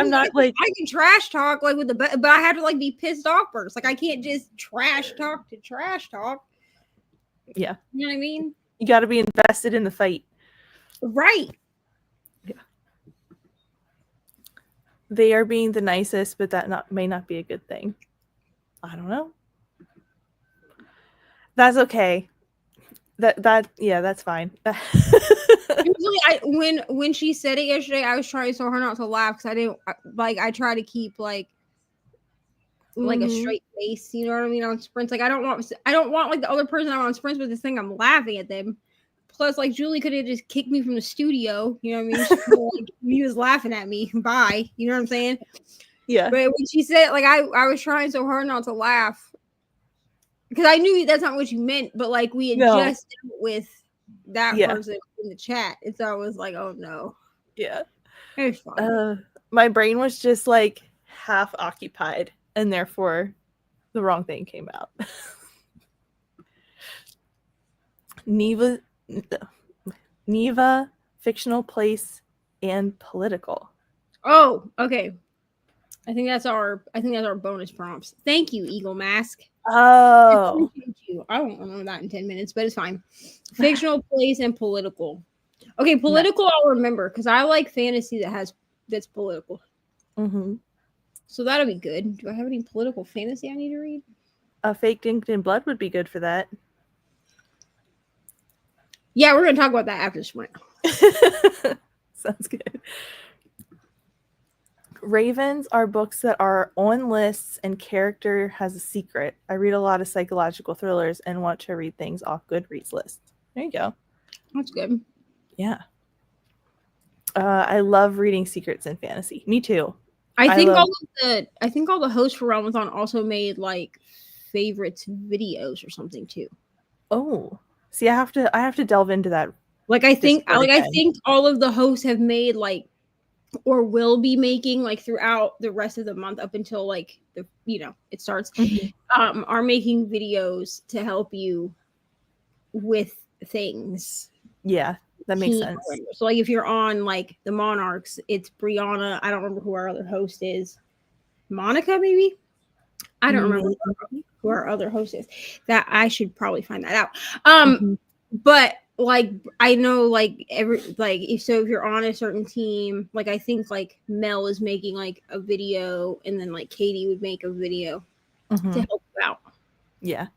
not like I can trash talk like with but I have to like be pissed off first. Like I can't just trash talk to trash talk. Yeah. You know what I mean? You got to be invested in the fight. Right. Yeah. They are being the nicest, but that may not be a good thing. I don't know. That's okay. That's fine. Usually when she said it yesterday, I was trying so hard not to laugh because I try to keep like a straight face, you know what I mean, on sprints. Like I don't want like the other person I'm on sprints with this thing. I'm laughing at them. Plus, like Julie could have just kicked me from the studio, you know what I mean? Like, he was laughing at me. Bye, you know what I'm saying? Yeah. But when she said, like, I was trying so hard not to laugh because I knew that's not what you meant. But like we had just dealt with that person in the chat, and so I was like, oh no. Yeah. It was fun. My brain was just like half occupied, and therefore the wrong thing came out. Neva, fictional place, and political. Oh, okay. I think that's our bonus prompts. Thank you, Eagle Mask. Oh, I won't remember that in 10 minutes, but it's fine. Fictional place and political. Okay, political I'll remember because I like fantasy that's political. Mm-hmm. So that'll be good. Do I have any political fantasy I need to read? Faked Ink in Blood would be good for that. Yeah, we're going to talk about that after sprint. Sounds good. Ravens are books that are on lists and character has a secret. I read a lot of psychological thrillers and want to read things off Goodreads lists. There you go. That's good. Yeah. I love reading secrets in fantasy. Me too. I think all the hosts for Realmathon also made like favorites videos or something too. Oh. See, I have to delve into that. Like I think all of the hosts have made like or will be making like throughout the rest of the month up until like the it starts are making videos to help you with things. Yeah, that makes sense. So like if you're on like the Monarchs, it's Brianna. I don't remember who our other host is. Monica, maybe? I don't remember who our other host is. That I should probably find that out. But like I know like if you're on a certain team, like I think like Mel is making like a video, and then like Katie would make a video to help you out. Yeah.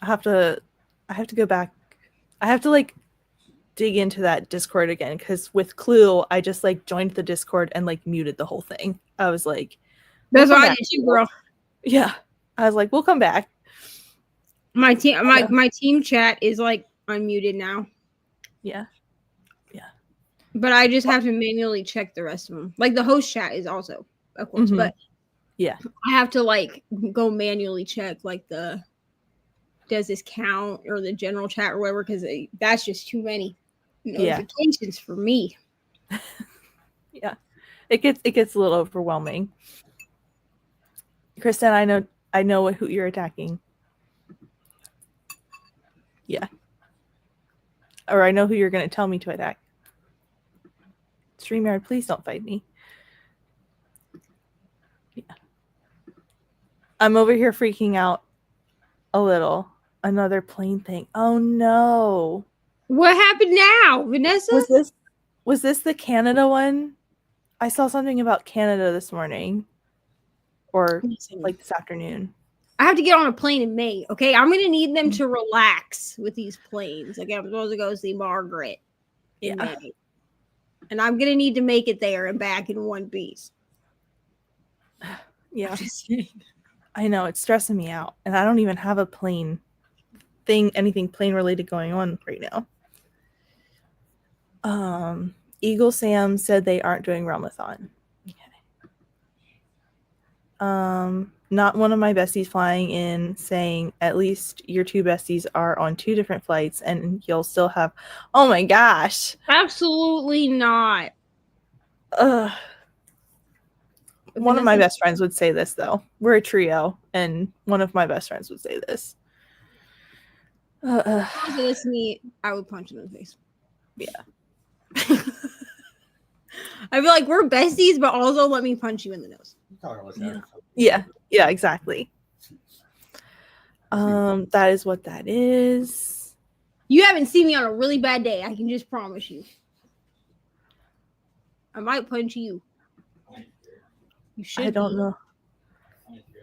I have to go back. I have to like dig into that Discord again, because with Clue, I just like joined the Discord and like muted the whole thing. I was like, that's what I did too, girl. Yeah, I was like, we'll come back. My team, my team chat is like unmuted now. Yeah. But I just have to manually check the rest of them. Like the host chat is also, of course, but yeah, I have to like go manually check like does this count, or the general chat or whatever, because that's just too many notifications for me. Yeah, it gets a little overwhelming. Kristen, I know who you're attacking. Yeah, or I know who you're going to tell me to attack. StreamYard, please don't fight me. Yeah, I'm over here freaking out a little. Another plane thing. Oh no! What happened now, Vanessa? Was this the Canada one? I saw something about Canada this morning, or like this afternoon. I have to get on a plane in May. Okay, I'm gonna need them to relax with these planes. Like I'm supposed to go see Margaret in May, and I'm gonna need to make it there and back in one piece. Yeah, I know, it's stressing me out, and I don't even have a plane thing, anything plane related going on right now. Eagle Sam said they aren't doing Readathon. Okay. Not one of my besties flying in saying at least your two besties are on 2 different flights and you'll still have. Oh my gosh! Absolutely not. One of my best friends would say this, though. We're a trio, and one of my best friends would say this. It's me. I would punch him in the face. Yeah. I feel like we're besties, but also let me punch you in the nose. Yeah, exactly. That is what that is. You haven't seen me on a really bad day. I can just promise you. I might punch you. You should. I don't know.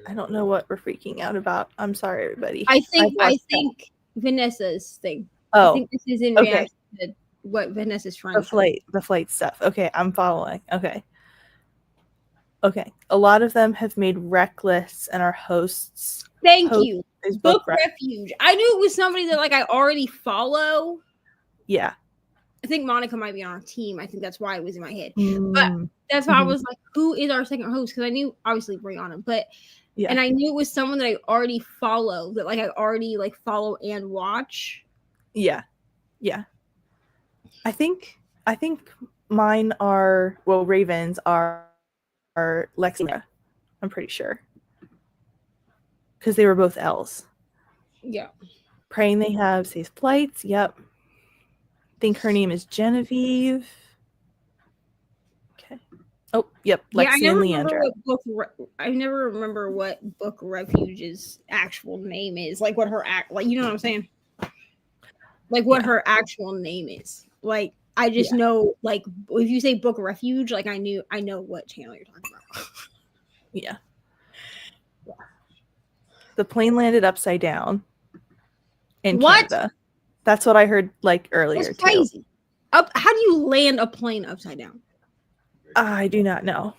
I don't know what we're freaking out about. I'm sorry, everybody. I think Vanessa's thing. Oh, I think this is in reaction to what Vanessa's trying to say. The flight stuff. Okay, I'm following. Okay. A lot of them have made rec lists and are hosts. Thank you. Book Refuge. I knew it was somebody that like I already follow. Yeah. I think Monica might be on our team. I think that's why it was in my head. But that's why I was like, who is our second host? Because I knew obviously Brianna, but and I knew it was someone that I already follow, that like I already like follow and watch. Yeah. I think mine are, well, Ravens are Lexia. I'm pretty sure. Because they were both L's. Yeah. Praying they have safe flights. Yep. I think her name is Genevieve. Okay. Oh, yep. Lexi and Leandra. I never remember what Book Refuge's actual name is. Like what her you know what I'm saying? Like what her actual name is. Like I just know, like if you say Book Refuge, like I know what channel you're talking about. Yeah. The plane landed upside down in Canada. That's what I heard like earlier. That's crazy. Too. How do you land a plane upside down? I do not know.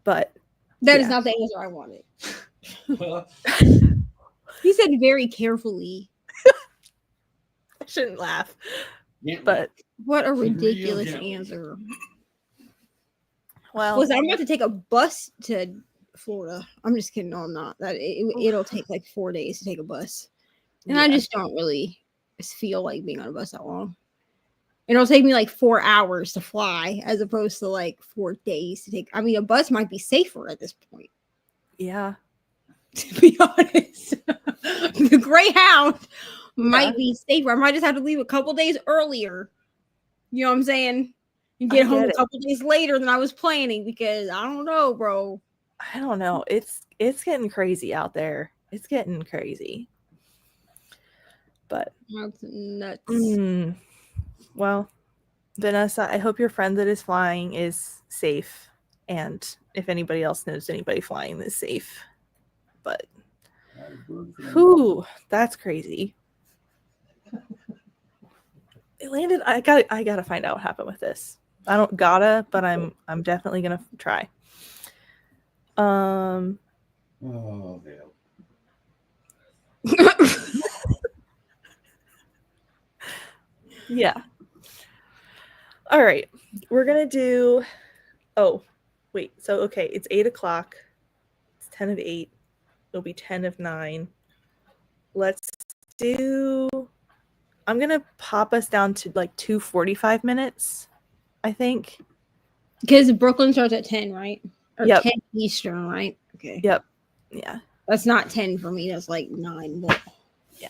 But that is not the answer I wanted. He said very carefully. I shouldn't laugh. But what a ridiculous answer. Well, I'm about to take a bus to Florida. I'm just kidding. No, I'm not. It'll take like 4 days to take a bus. And I just don't really feel like being on a bus that long. And it'll take me like 4 hours to fly as opposed to like 4 days to take. I mean, a bus might be safer at this point, Yeah. to be honest. The Greyhound Yeah. might be safer. I might just have to leave a couple days earlier. You know what I'm saying? And I get home get a it. couple days later than I was planning because I don't know, bro. I don't know. It's getting crazy out there. It's getting crazy. But That's nuts. well, Vanessa, I hope your friend that is flying is safe, and if anybody else knows anybody flying that's safe. But whew, that's crazy. It landed. I gotta find out what happened with this. I don't gotta, but I'm definitely gonna try. Oh, hell. Yeah. All right. We're gonna do. Oh, wait. So okay, it's 8:00. It's 10 of 8. It'll be 10 of 9. Let's do. I'm gonna pop us down to like 2:45 minutes. I think. Because Brooklyn starts at 10, right? Or Yep. 10 Eastern, right? Okay. Yep. Yeah. That's not 10 for me. That's like 9. But Yeah.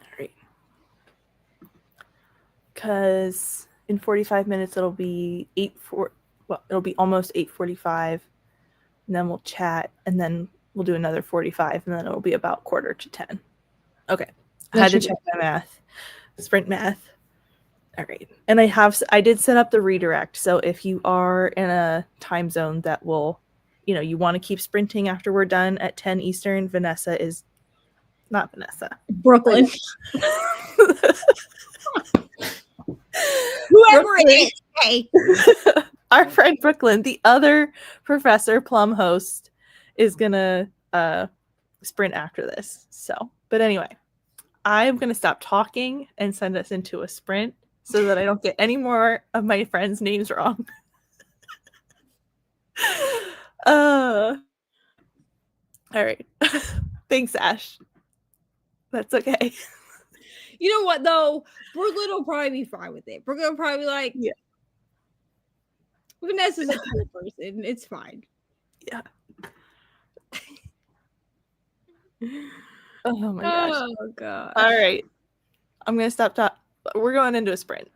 All right. Because in 45 minutes it'll be it'll be almost 8:45, and then we'll chat, and then we'll do another 45, and then it'll be about 9:45. Okay. I had to check my math. Sprint math. All right. And I did set up the redirect. So if you are in a time zone that will, you want to keep sprinting after we're done at 10 Eastern, Vanessa is not Vanessa. Brooklyn. Whoever it is. Hey. Our friend Brooklyn, the other Professor Plum host, is gonna sprint after this. So, but anyway, I'm gonna stop talking and send us into a sprint so that I don't get any more of my friends' names wrong. All right. Thanks, Ash. That's okay. You know what though? Brooklyn will probably be fine with it. Brooklyn will probably be like, Yeah. Vanessa's a cool person. It's fine. Yeah. Oh my gosh. Oh god. All right. I'm gonna stop talking. We're going into a sprint.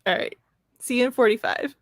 All right. See you in 45.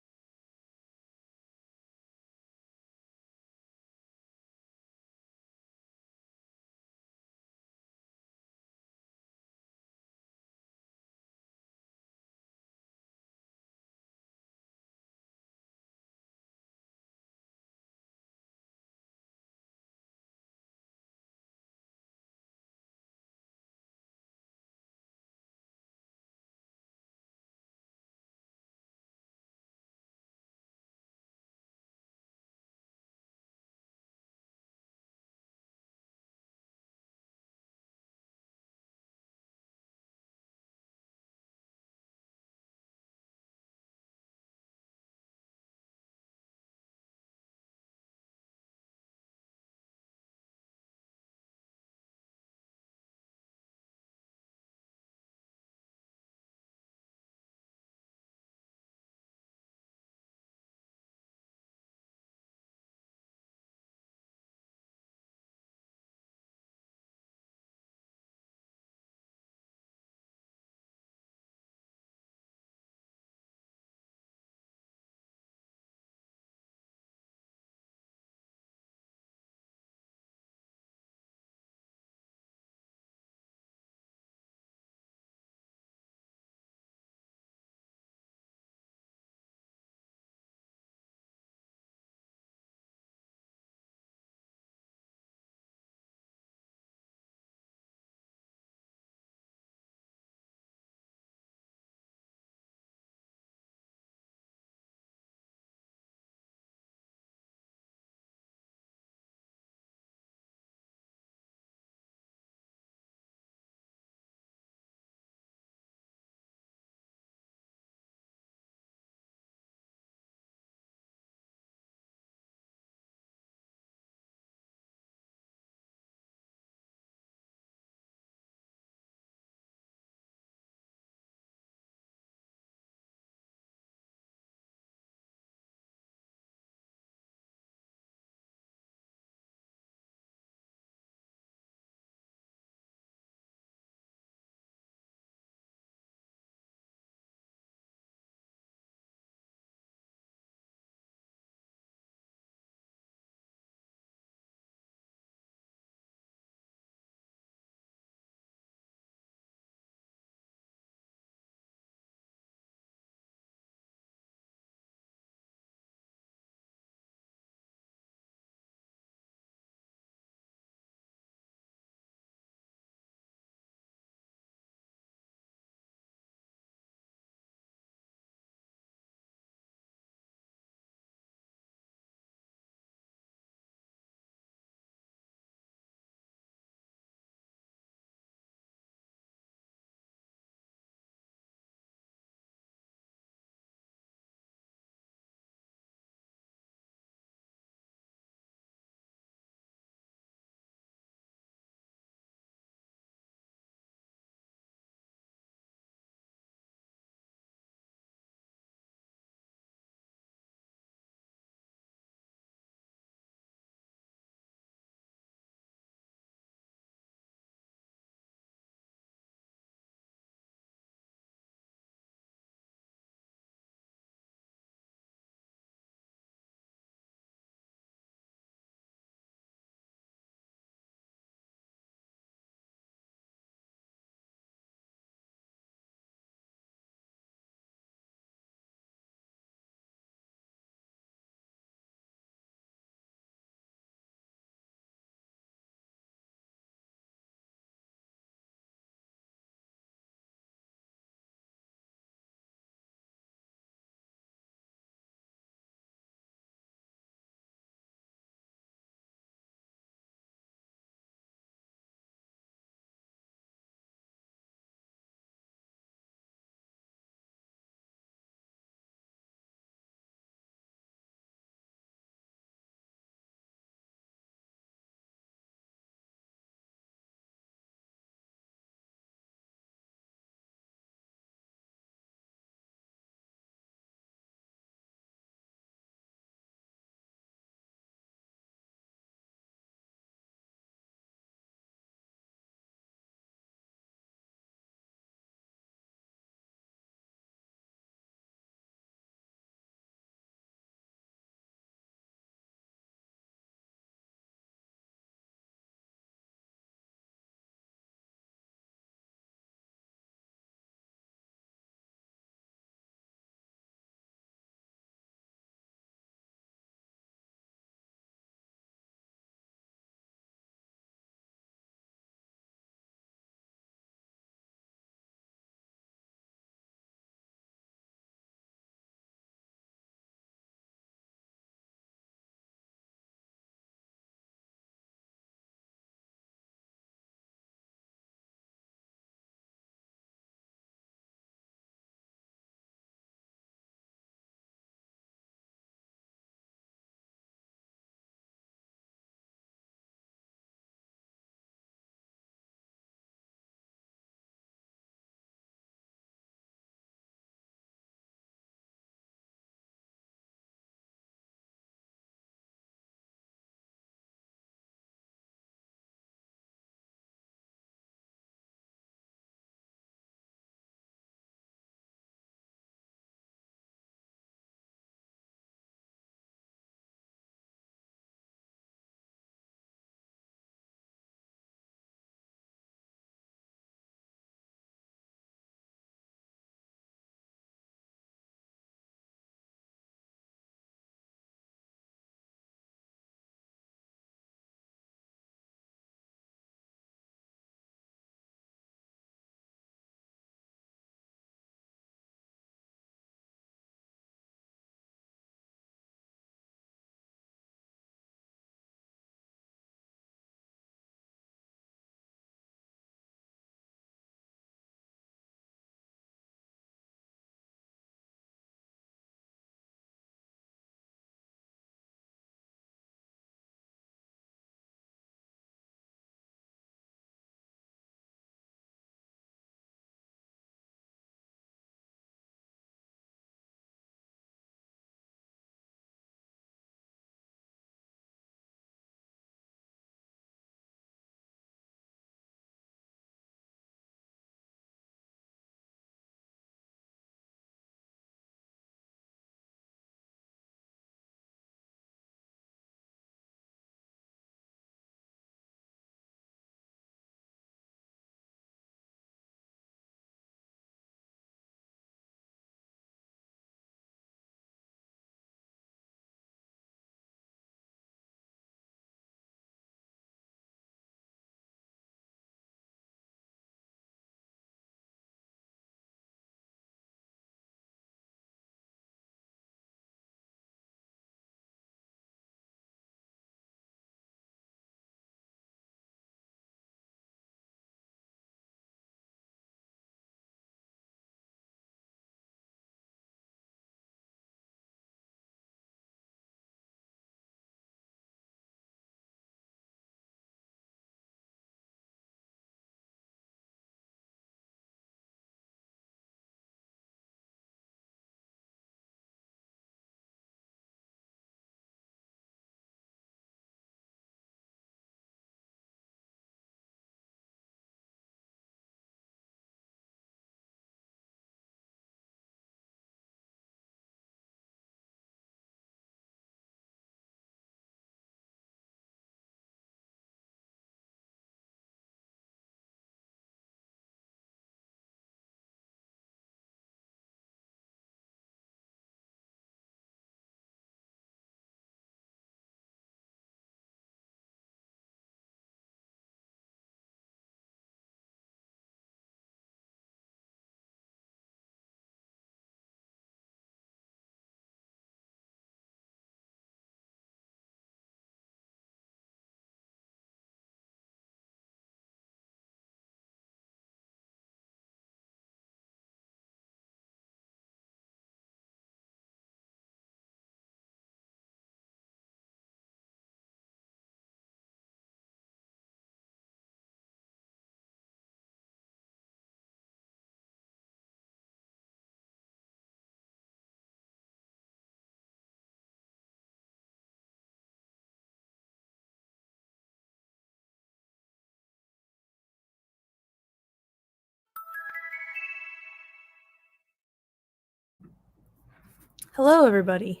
Hello, everybody.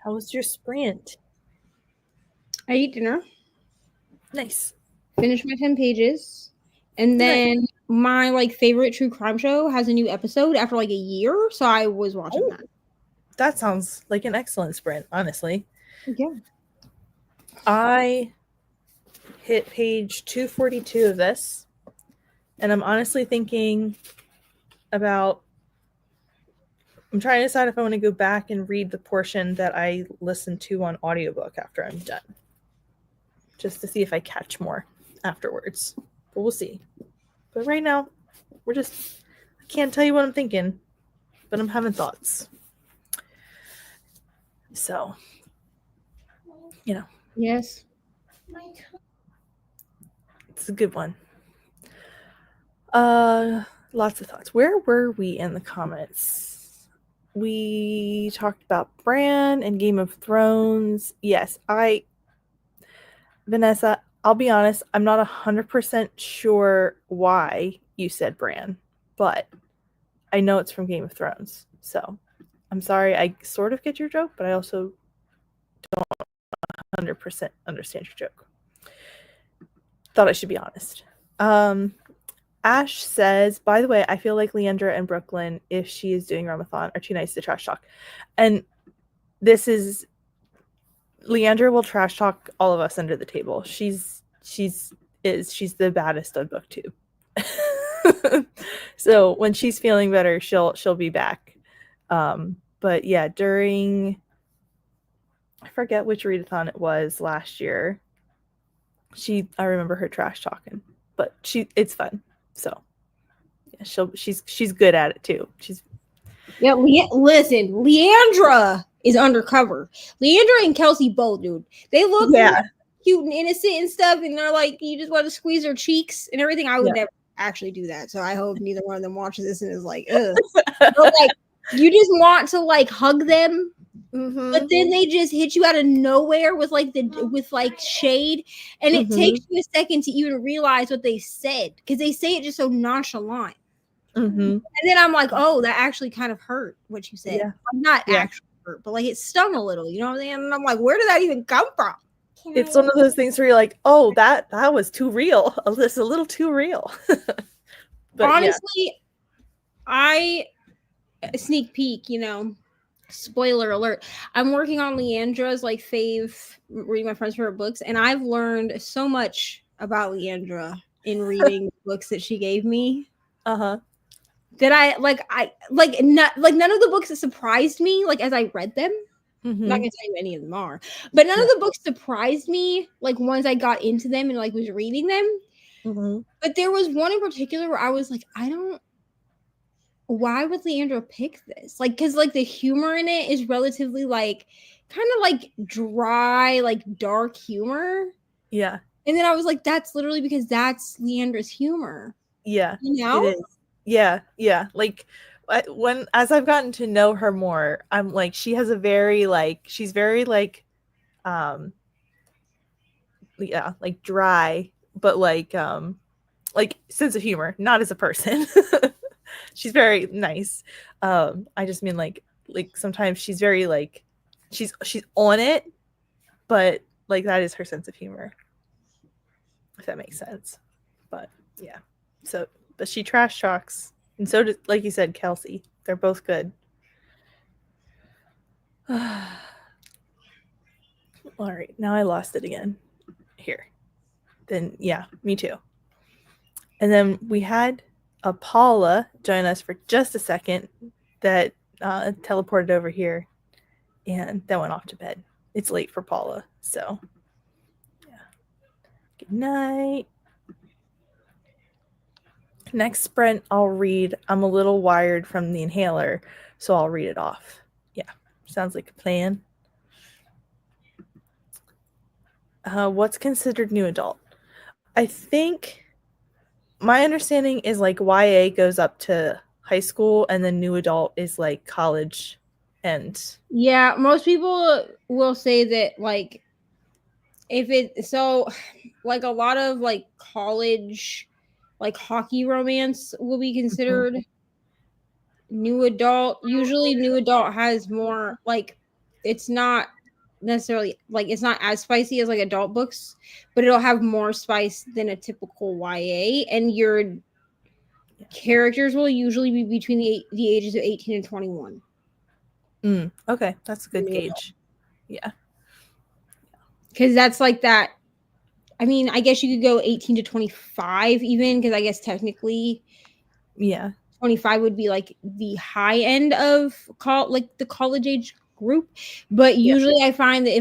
How was your sprint? I ate dinner, Nice. finished my 10 pages, and then my like favorite true crime show has a new episode after like a year, so I was watching Oh. that. That sounds like an excellent sprint, honestly. Yeah. I hit page 242 of this, and I'm honestly thinking about. I'm trying to decide if I want to go back and read the portion that I listened to on audiobook after I'm done, just to see if I catch more afterwards. But we'll see. But right now, I can't tell you what I'm thinking, but I'm having thoughts. So, Yes. it's a good one. Lots of thoughts. Where were we in the comments? We talked about Bran and Game of Thrones. Yes, Vanessa, I'll be honest, I'm not 100% sure why you said Bran, but I know it's from Game of Thrones. So I'm sorry, I sort of get your joke, but I also don't 100% understand your joke. Thought I should be honest. Ash says, by the way, I feel like Leandra and Brooklyn, if she is doing Readathon, are too nice to trash talk. And this is Leandra will trash talk all of us under the table. She's the baddest on booktube. So when she's feeling better, she'll be back. But yeah, during I forget which readathon it was last year. I remember her trash talking, but it's fun. So yeah, she's good at it too. Yeah, listen, Leandra is undercover. Leandra and Kelsey both, dude. They look cute and innocent and stuff, and they're like, you just want to squeeze their cheeks and everything. I would never actually do that. So I hope neither one of them watches this and is like, ugh. But like, you just want to like hug them. Mm-hmm. But then they just hit you out of nowhere with shade, and it takes you a second to even realize what they said because they say it just so nonchalant. Mm-hmm. And then I'm like, oh, that actually kind of hurt what you said. Yeah. I'm not actually hurt, but like it stung a little, you know what I'm saying? And I'm like, where did that even come from? It's one of those things where you're like, oh, that was too real. It's a little too real. But honestly, sneak peek, spoiler alert. I'm working on Leandra's like reading my friend's favorite books, and I've learned so much about Leandra in reading books that she gave me. Uh-huh. That none of the books that surprised me, like as I read them. Mm-hmm. I'm not gonna tell you any of them are, but none of the books surprised me, like once I got into them and like was reading them. Mm-hmm. But there was one in particular where I was like, why would Leandra pick this? Like, because like the humor in it is relatively like kind of like dry, like dark humor. Yeah. And then I was like, that's literally because that's Leandra's humor. Yeah. You know? It is. Yeah. Like as I've gotten to know her more, I'm like, she has she's very like, like dry, but like sense of humor, not as a person. She's very nice. I just mean like sometimes she's very like, she's on it, but like that is her sense of humor. If that makes sense. But yeah. So, but she trash talks, and so does, like you said, Kelsey. They're both good. All right, now I lost it again. Here. Then yeah, me too. And then we had Paula join us for just a second that teleported over here and then went off to bed. It's late for Paula, so yeah. Good night. Next sprint, I'll read. I'm a little wired from the inhaler, so I'll read it off. Yeah, sounds like a plan. What's considered new adult? I think my understanding is like YA goes up to high school, and then new adult is like college. And yeah, most people will say that like like a lot of like college like hockey romance will be considered new adult. Usually, new adult has more like it's not necessarily like it's not as spicy as like adult books, but it'll have more spice than a typical YA, and your characters will usually be between the ages of 18 and 21. Okay, that's a good gauge. Yeah, because that's like that. I mean, I guess you could go 18 to 25 even, because I guess technically, yeah, 25 would be like the high end of like the college age group. But usually I find that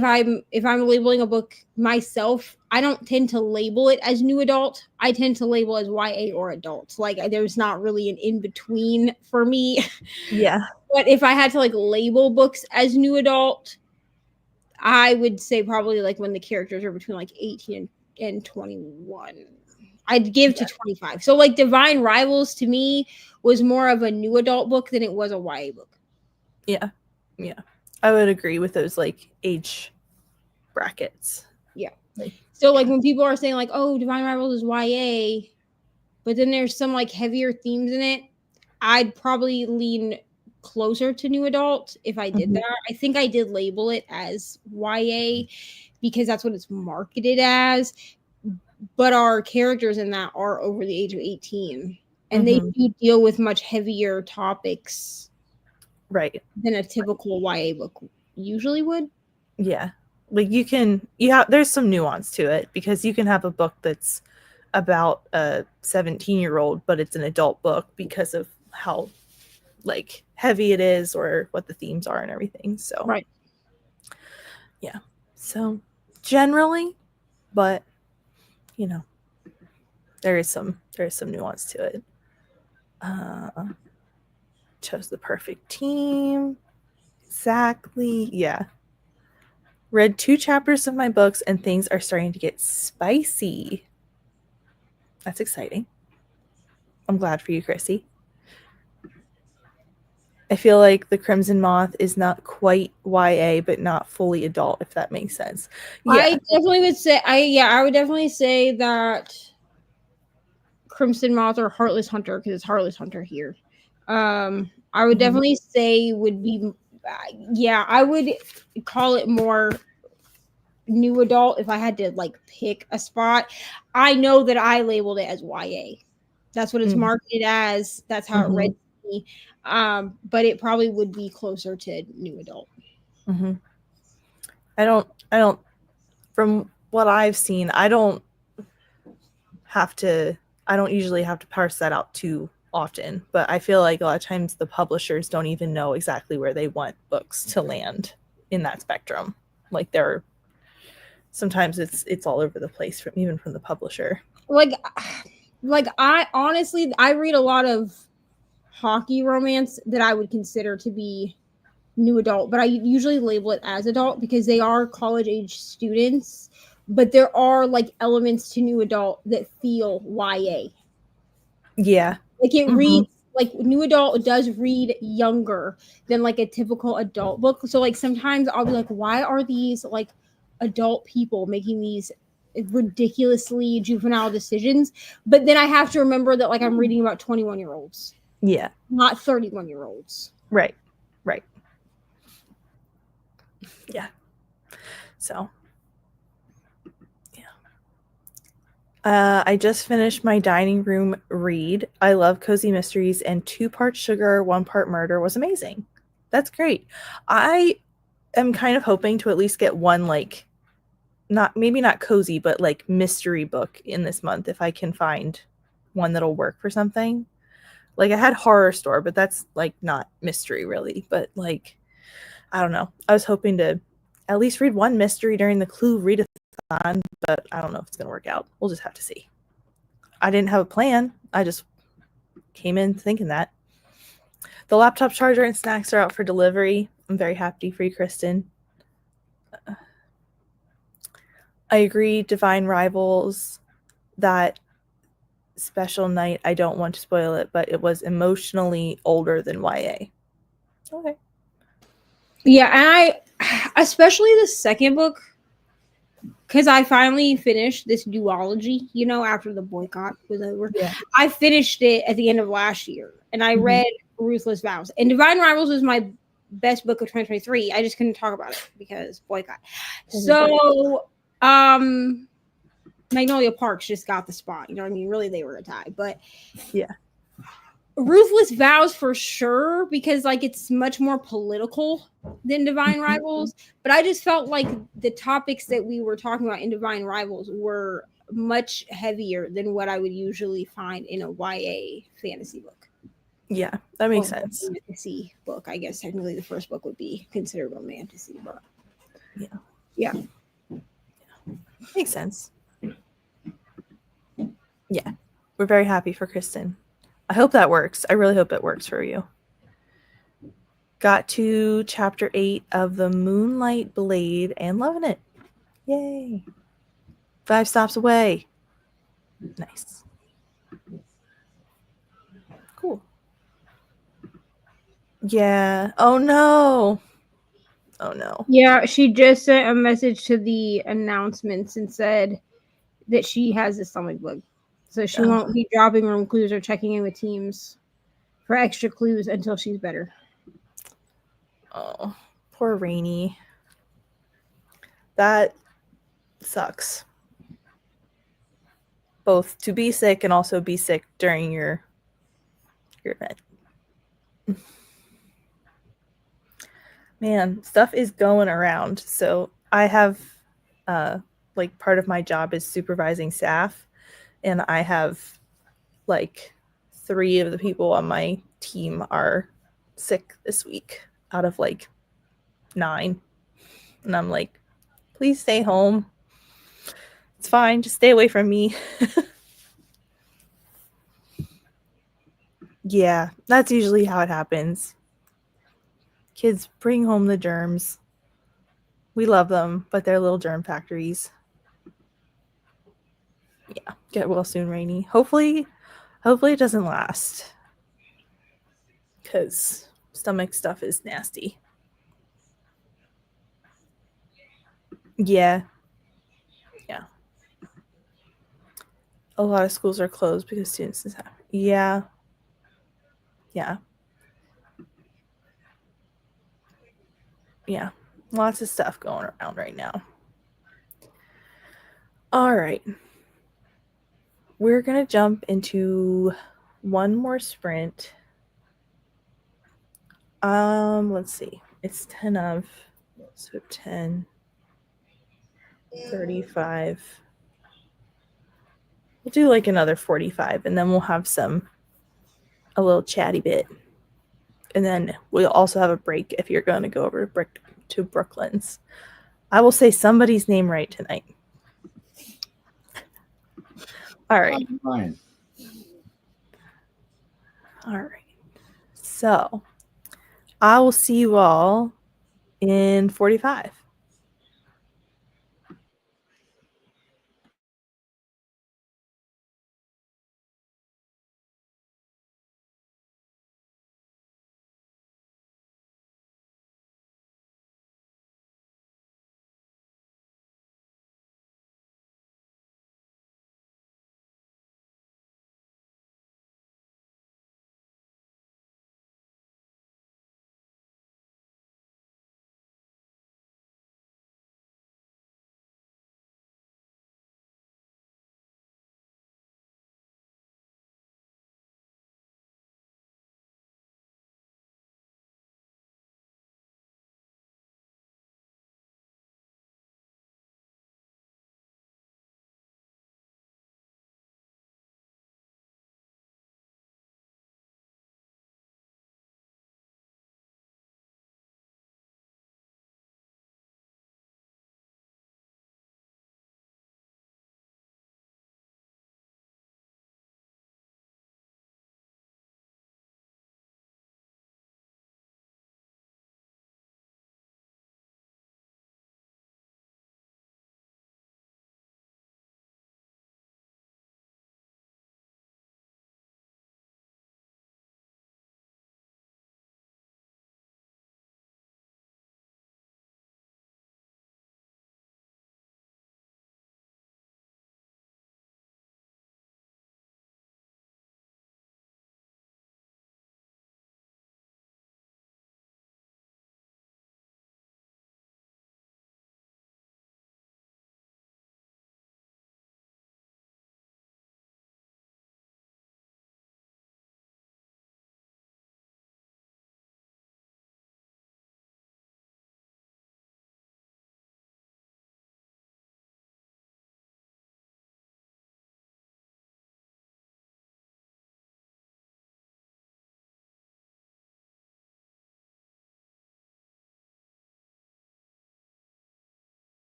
if I'm labeling a book myself, I don't tend to label it as new adult. I tend to label as YA or adult. Like there's not really an in between for me. Yeah. But if I had to like label books as new adult, I would say probably like when the characters are between like 18 and 21. I'd give to 25. So like Divine Rivals to me was more of a new adult book than it was a YA book. Yeah. Yeah. I would agree with those like age brackets. Yeah. So like when people are saying like, oh, Divine Rivals is YA, but then there's some like heavier themes in it, I'd probably lean closer to new adult if I did that. I think I did label it as YA because that's what it's marketed as. But our characters in that are over the age of 18, and they do deal with much heavier topics, right, than a typical YA book usually would. Yeah, like there's some nuance to it, because you can have a book that's about a 17-year-old, but it's an adult book because of how like heavy it is or what the themes are and everything. So right, yeah. So generally, but there is some nuance to it. Chose the perfect team. Exactly. Yeah. Read 2 chapters of my books and things are starting to get spicy. That's exciting. I'm glad for you, Chrissy. I feel like The Crimson Moth is not quite YA, but not fully adult, if that makes sense. Yeah. I definitely would say I would definitely say that Crimson Moth or Heartless Hunter, because it's Heartless Hunter here. I would definitely say would be I would call it more new adult if I had to like pick a spot. I know that I labeled it as YA. That's what it's marketed as. That's how it read to me. But it probably would be closer to new adult. I don't from what I've seen, I don't usually have to parse that out too often, but I feel like a lot of times the publishers don't even know exactly where they want books to land in that spectrum. Like sometimes it's all over the place even from the publisher. Like I honestly I read a lot of hockey romance that I would consider to be new adult, but I usually label it as adult because they are college age students, but there are like elements to new adult that feel YA. Yeah. Like it reads like new adult does read younger than like a typical adult book. So like sometimes I'll be like, why are these like adult people making these ridiculously juvenile decisions? But then I have to remember that like I'm reading about 21-year-olds. Yeah. Not 31-year-olds. Right. Right. Yeah. So I just finished my dining room read. I love cozy mysteries, and 2 parts sugar, 1 part murder was amazing. That's great. I am kind of hoping to at least get one like maybe not cozy, but like mystery book in this month if I can find one that'll work for something. Like I had Horror Store, but that's like not mystery really, but like I don't know. I was hoping to at least read one mystery during the Clue Readathon, but I don't know if it's going to work out. We'll just have to see. I didn't have a plan. I just came in thinking that. The laptop charger and snacks are out for delivery. I'm very happy for you, Kristen. I agree, Divine Rivals, that special night, I don't want to spoil it, but it was emotionally older than YA. Okay. Yeah, and especially the second book, because I finally finished this duology, after the boycott was over. Yeah. I finished it at the end of last year, and I read Ruthless Vows. And Divine Rivals was my best book of 2023. I just couldn't talk about it because boycott. So, Magnolia Parks just got the spot. You know what I mean? Really, they were a tie. But yeah. Ruthless Vows for sure, because like it's much more political than Divine Rivals. But I just felt like the topics that we were talking about in Divine Rivals were much heavier than what I would usually find in a YA fantasy book. Yeah, that makes sense. Fantasy book, I guess technically the first book would be considered romantasy, but yeah, makes sense. Yeah, we're very happy for Kristen. I hope that works. I really hope it works for you. Got to chapter 8 of the Moonlight Blade and loving it. Yay. 5 stops away. Nice. Cool. Yeah. Oh no. Oh no. Yeah, she just sent a message to the announcements and said that she has a stomach bug. So she won't be dropping room clues or checking in with teams for extra clues until she's better. Oh, poor Rainy. That sucks. Both to be sick and also be sick during your event. Man, stuff is going around. So I have like part of my job is supervising staff, and I have like 3 of the people on my team are sick this week out of like 9. And I'm like, please stay home. It's fine, just stay away from me. Yeah, that's usually how it happens. Kids bring home the germs. We love them, but they're little germ factories. Yeah, get well soon, Rainy. Hopefully it doesn't last. Because stomach stuff is nasty. Yeah. Yeah. A lot of schools are closed because students is happening. Yeah. Yeah. Yeah. Lots of stuff going around right now. All right. We're going to jump into one more sprint. Let's see. It's 10 of, so 10, 35. We'll do like another 45, and then we'll have a little chatty bit. And then we'll also have a break if you're going to go over to Brooklyn's. I will say somebody's name right tonight. All right. Fine. All right. So I will see you all in 45.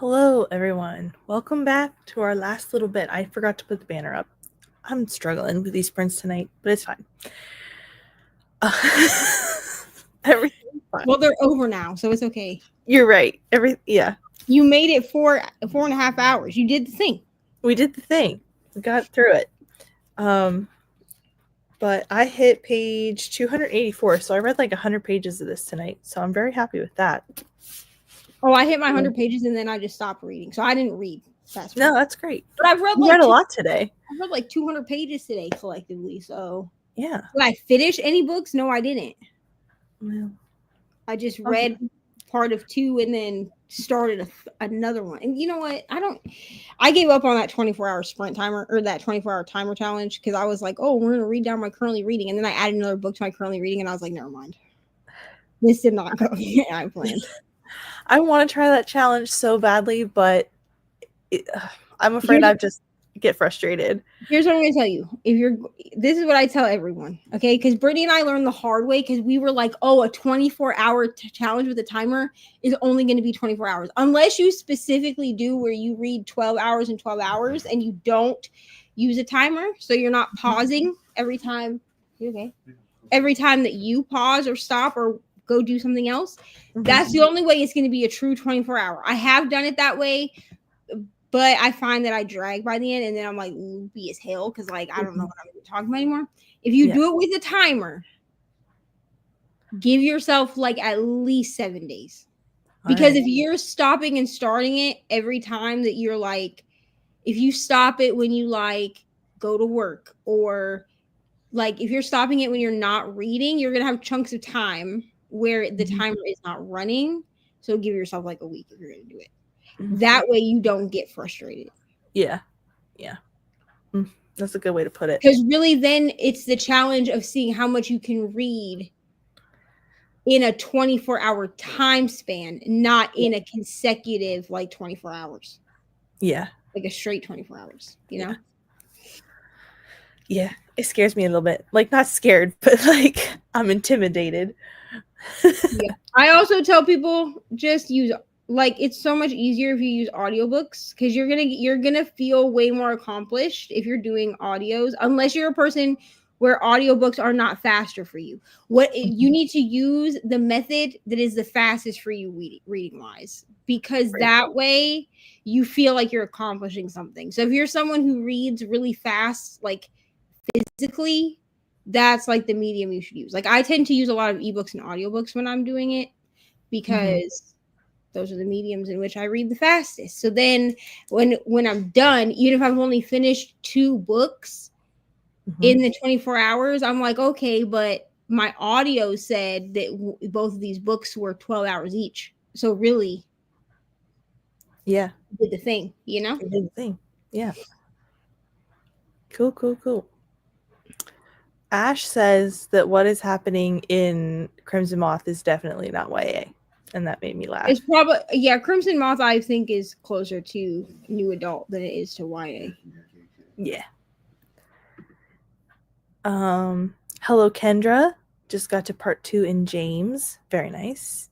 Hello, everyone. Welcome back to our last little bit. I forgot to put the banner up. I'm struggling with these sprints tonight, but it's fine. Everything's fine. Well, they're over now, so it's okay. You're right. Yeah. You made it 4.5 hours. You did the thing. We did the thing. We got through it. But I hit page 284, so I read like 100 pages of this tonight. So I'm very happy with that. Oh, I hit my 100 pages and then I just stopped reading. So I didn't read. No, that's great. But I've read read a lot today. I read like 200 pages today collectively. So yeah. Did I finish any books? No, I didn't. Well, I just read part of 2 and then started another one. And you know what? I gave up on that 24-hour sprint timer or that 24-hour timer challenge because I was like, oh, we're going to read down my currently reading. And then I added another book to my currently reading and I was like, never mind. This did not go I planned. I want to try that challenge so badly, but I'm afraid I just get frustrated. Here's what I'm going to tell you. This is what I tell everyone, okay? Because Brittany and I learned the hard way because we were like, oh, a 24-hour challenge with a timer is only going to be 24 hours. Unless you specifically do where you read 12 hours and 12 hours and you don't use a timer. So you're not pausing every time. Okay. Every time that you pause or stop or go do something else. That's the only way it's going to be a true 24-hour. I have done it that way. But I find that I drag by the end and then I'm like loopy as hell because like I don't know what I'm talking about anymore. If you do it with a timer, give yourself like at least 7 days. Because if you're stopping and starting it every time that you're like, if you stop it when you like go to work or like if you're stopping it when you're not reading, you're going to have chunks of time where the timer is not running. So give yourself like a week if you're going to do it. That way you don't get frustrated. Yeah. That's a good way to put it. Because really then it's the challenge of seeing how much you can read in a 24-hour time span, not in a consecutive like 24 hours. Yeah. Like a straight 24 hours, you know? Yeah. It scares me a little bit. Like not scared, but like I'm intimidated. Yeah. I also tell people just use like it's so much easier if you use audiobooks because you're gonna feel way more accomplished if you're doing audios, unless you're a person where audiobooks are not faster for you. What you need to use the method that is the fastest for you reading wise, because that way you feel like you're accomplishing something. So if you're someone who reads really fast, like physically, that's like the medium you should use. Like I tend to use a lot of ebooks and audiobooks when I'm doing it because those are the mediums in which I read the fastest. So then when I'm done, even if I've only finished 2 books in the 24 hours, I'm like, okay, but my audio said that both of these books were 12 hours each. So really, yeah, did the thing, you know? Did the thing. Yeah. Cool. Ash says that what is happening in Crimson Moth is definitely not YA. And that made me laugh. It's probably Crimson Moth I think is closer to new adult than it is to YA. Yeah. Hello Kendra. Just got to part 2 in James. Very nice.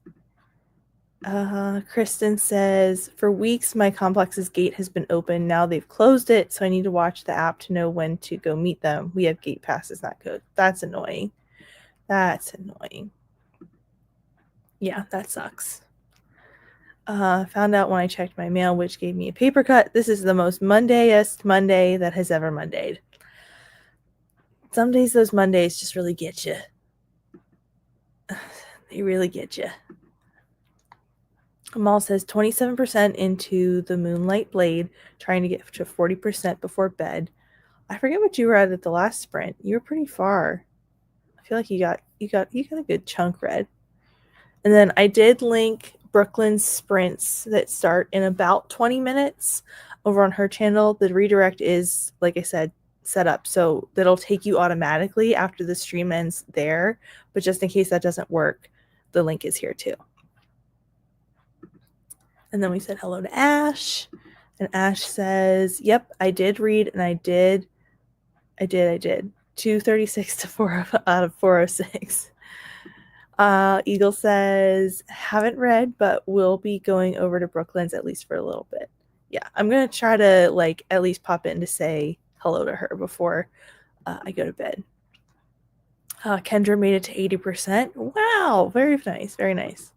Kristen says, for weeks my complex's gate has been open. Now they've closed it, so I need to watch the app to know when to go meet them. We have gate passes, not code. That's annoying. Yeah, that sucks. Found out when I checked my mail, which gave me a paper cut. This is the most Mondayest Monday that has ever Mondayed. Some days those Mondays just really get you. They really get you. Amal says 27% into the Moonlight Blade, trying to get to 40% before bed. I forget what you were at the last sprint. You were pretty far. I feel like you got a good chunk read. And then I did link Brooklyn's sprints that start in about 20 minutes over on her channel. The redirect is, like I said, set up so that'll take you automatically after the stream ends there. But just in case that doesn't work, the link is here too. And then we said hello to Ash. And Ash says, yep, I did read and I did. 236 to 4 out of 406. Eagle says, haven't read, but will be going over to Brooklyn's at least for a little bit. Yeah, I'm going to try to like at least pop in to say hello to her before I go to bed. Kendra made it to 80%. Wow, very nice, very nice.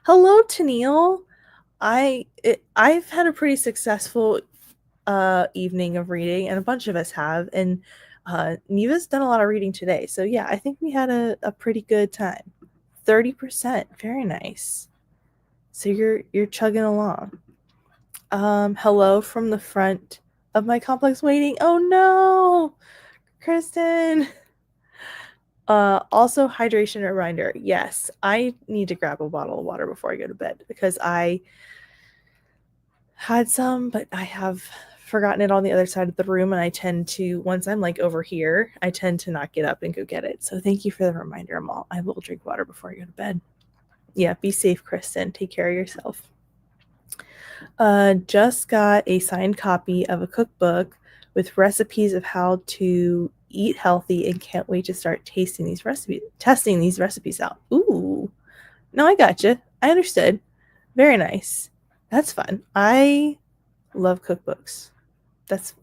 Hello, Tennille. I've had a pretty successful evening of reading, and a bunch of us have, and Neva's done a lot of reading today. So yeah, I think we had a pretty good time. 30%, very nice. So you're chugging along. Hello from the front of my complex waiting. Oh no, Kristen. Also hydration reminder. Yes, I need to grab a bottle of water before I go to bed because I had some, but I have forgotten it on the other side of the room, and I tend to, once I'm like over here, I tend to not get up and go get it. So thank you for the reminder, Amal. I will drink water before I go to bed. Yeah, be safe, Kristen. Take care of yourself. Just got a signed copy of a cookbook with recipes of how to eat healthy, and can't wait to start testing these recipes out. Ooh, no, I gotcha. I understood. Very nice. That's fun. I love cookbooks.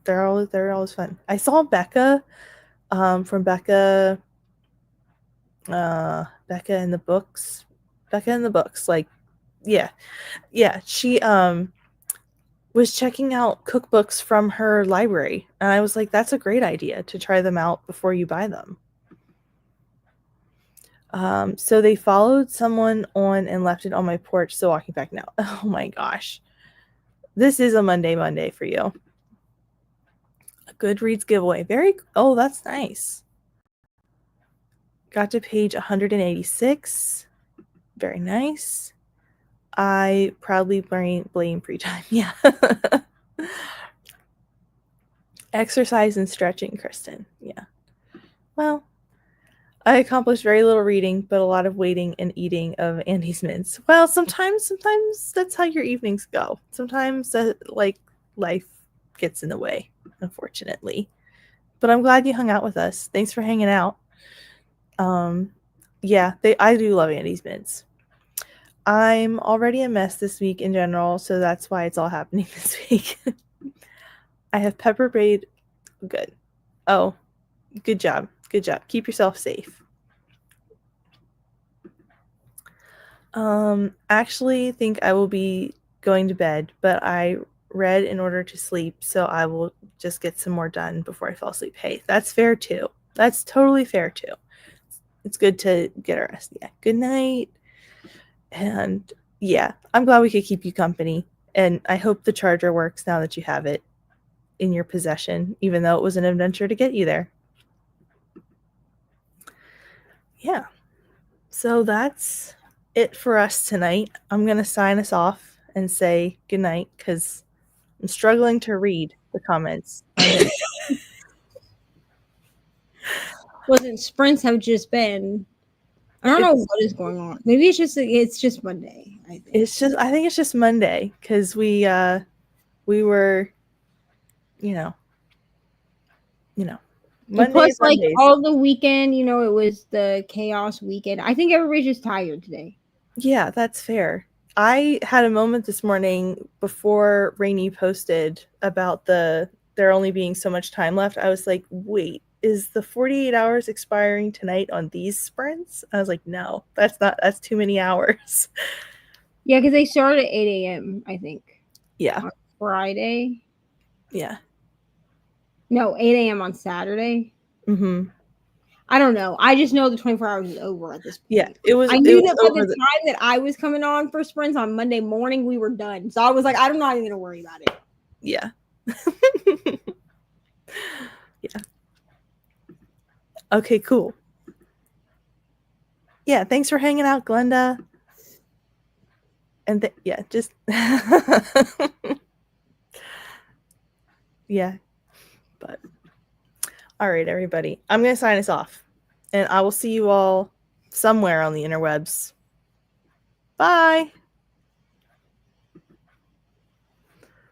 They're always fun. I saw Becca from Becca in the books. Becca in the books. Like, yeah. She was checking out cookbooks from her library, and I was like, that's a great idea to try them out before you buy them. So they followed someone on and left it on my porch, so walking back now. Oh my gosh. This is a Monday for you. A Goodreads giveaway. Oh, that's nice. Got to page 186. Very nice. I proudly blame free time. Yeah. Exercise and stretching, Kristen. Yeah. Well, I accomplished very little reading, but a lot of waiting and eating of Andy's mints. Well, sometimes that's how your evenings go. Sometimes life gets in the way, unfortunately. But I'm glad you hung out with us. Thanks for hanging out. Yeah, I do love Andy's mints. I'm already a mess this week in general, so that's why it's all happening this week. I have pepper braid. Good. Oh, good job. Good job. Keep yourself safe. Actually think I will be going to bed, but I read in order to sleep, so I will just get some more done before I fall asleep. Hey, that's fair too. That's totally fair too. It's good to get a rest. Yeah. Good night. And yeah, I'm glad we could keep you company. And I hope the charger works now that you have it in your possession, even though it was an adventure to get you there. Yeah. So that's it for us tonight. I'm going to sign us off and say good night because I'm struggling to read the comments. Listen, sprints have just been. I don't know what is going on. Maybe it's just Monday. I think it's just Monday because we were, Mondays. Plus, like all the weekend, it was the chaos weekend. I think everybody's just tired today. Yeah, that's fair. I had a moment this morning before Rainey posted about there only being so much time left. I was like, wait, is the 48 hours expiring tonight on these sprints? I was like, no, that's too many hours. Yeah, because they started at 8 a.m., I think. Yeah. On Friday. Yeah. No, 8 a.m. on Saturday. Mm-hmm. I don't know. I just know the 24 hours is over at this point. Yeah, it was. I knew that by the time that I was coming on for sprints on Monday morning, we were done. So I was like, I'm not even going to worry about it. Yeah. Yeah. Okay, cool. Yeah, thanks for hanging out, Glenda. And yeah, just yeah. But all right, everybody. I'm going to sign us off. And I will see you all somewhere on the interwebs. Bye.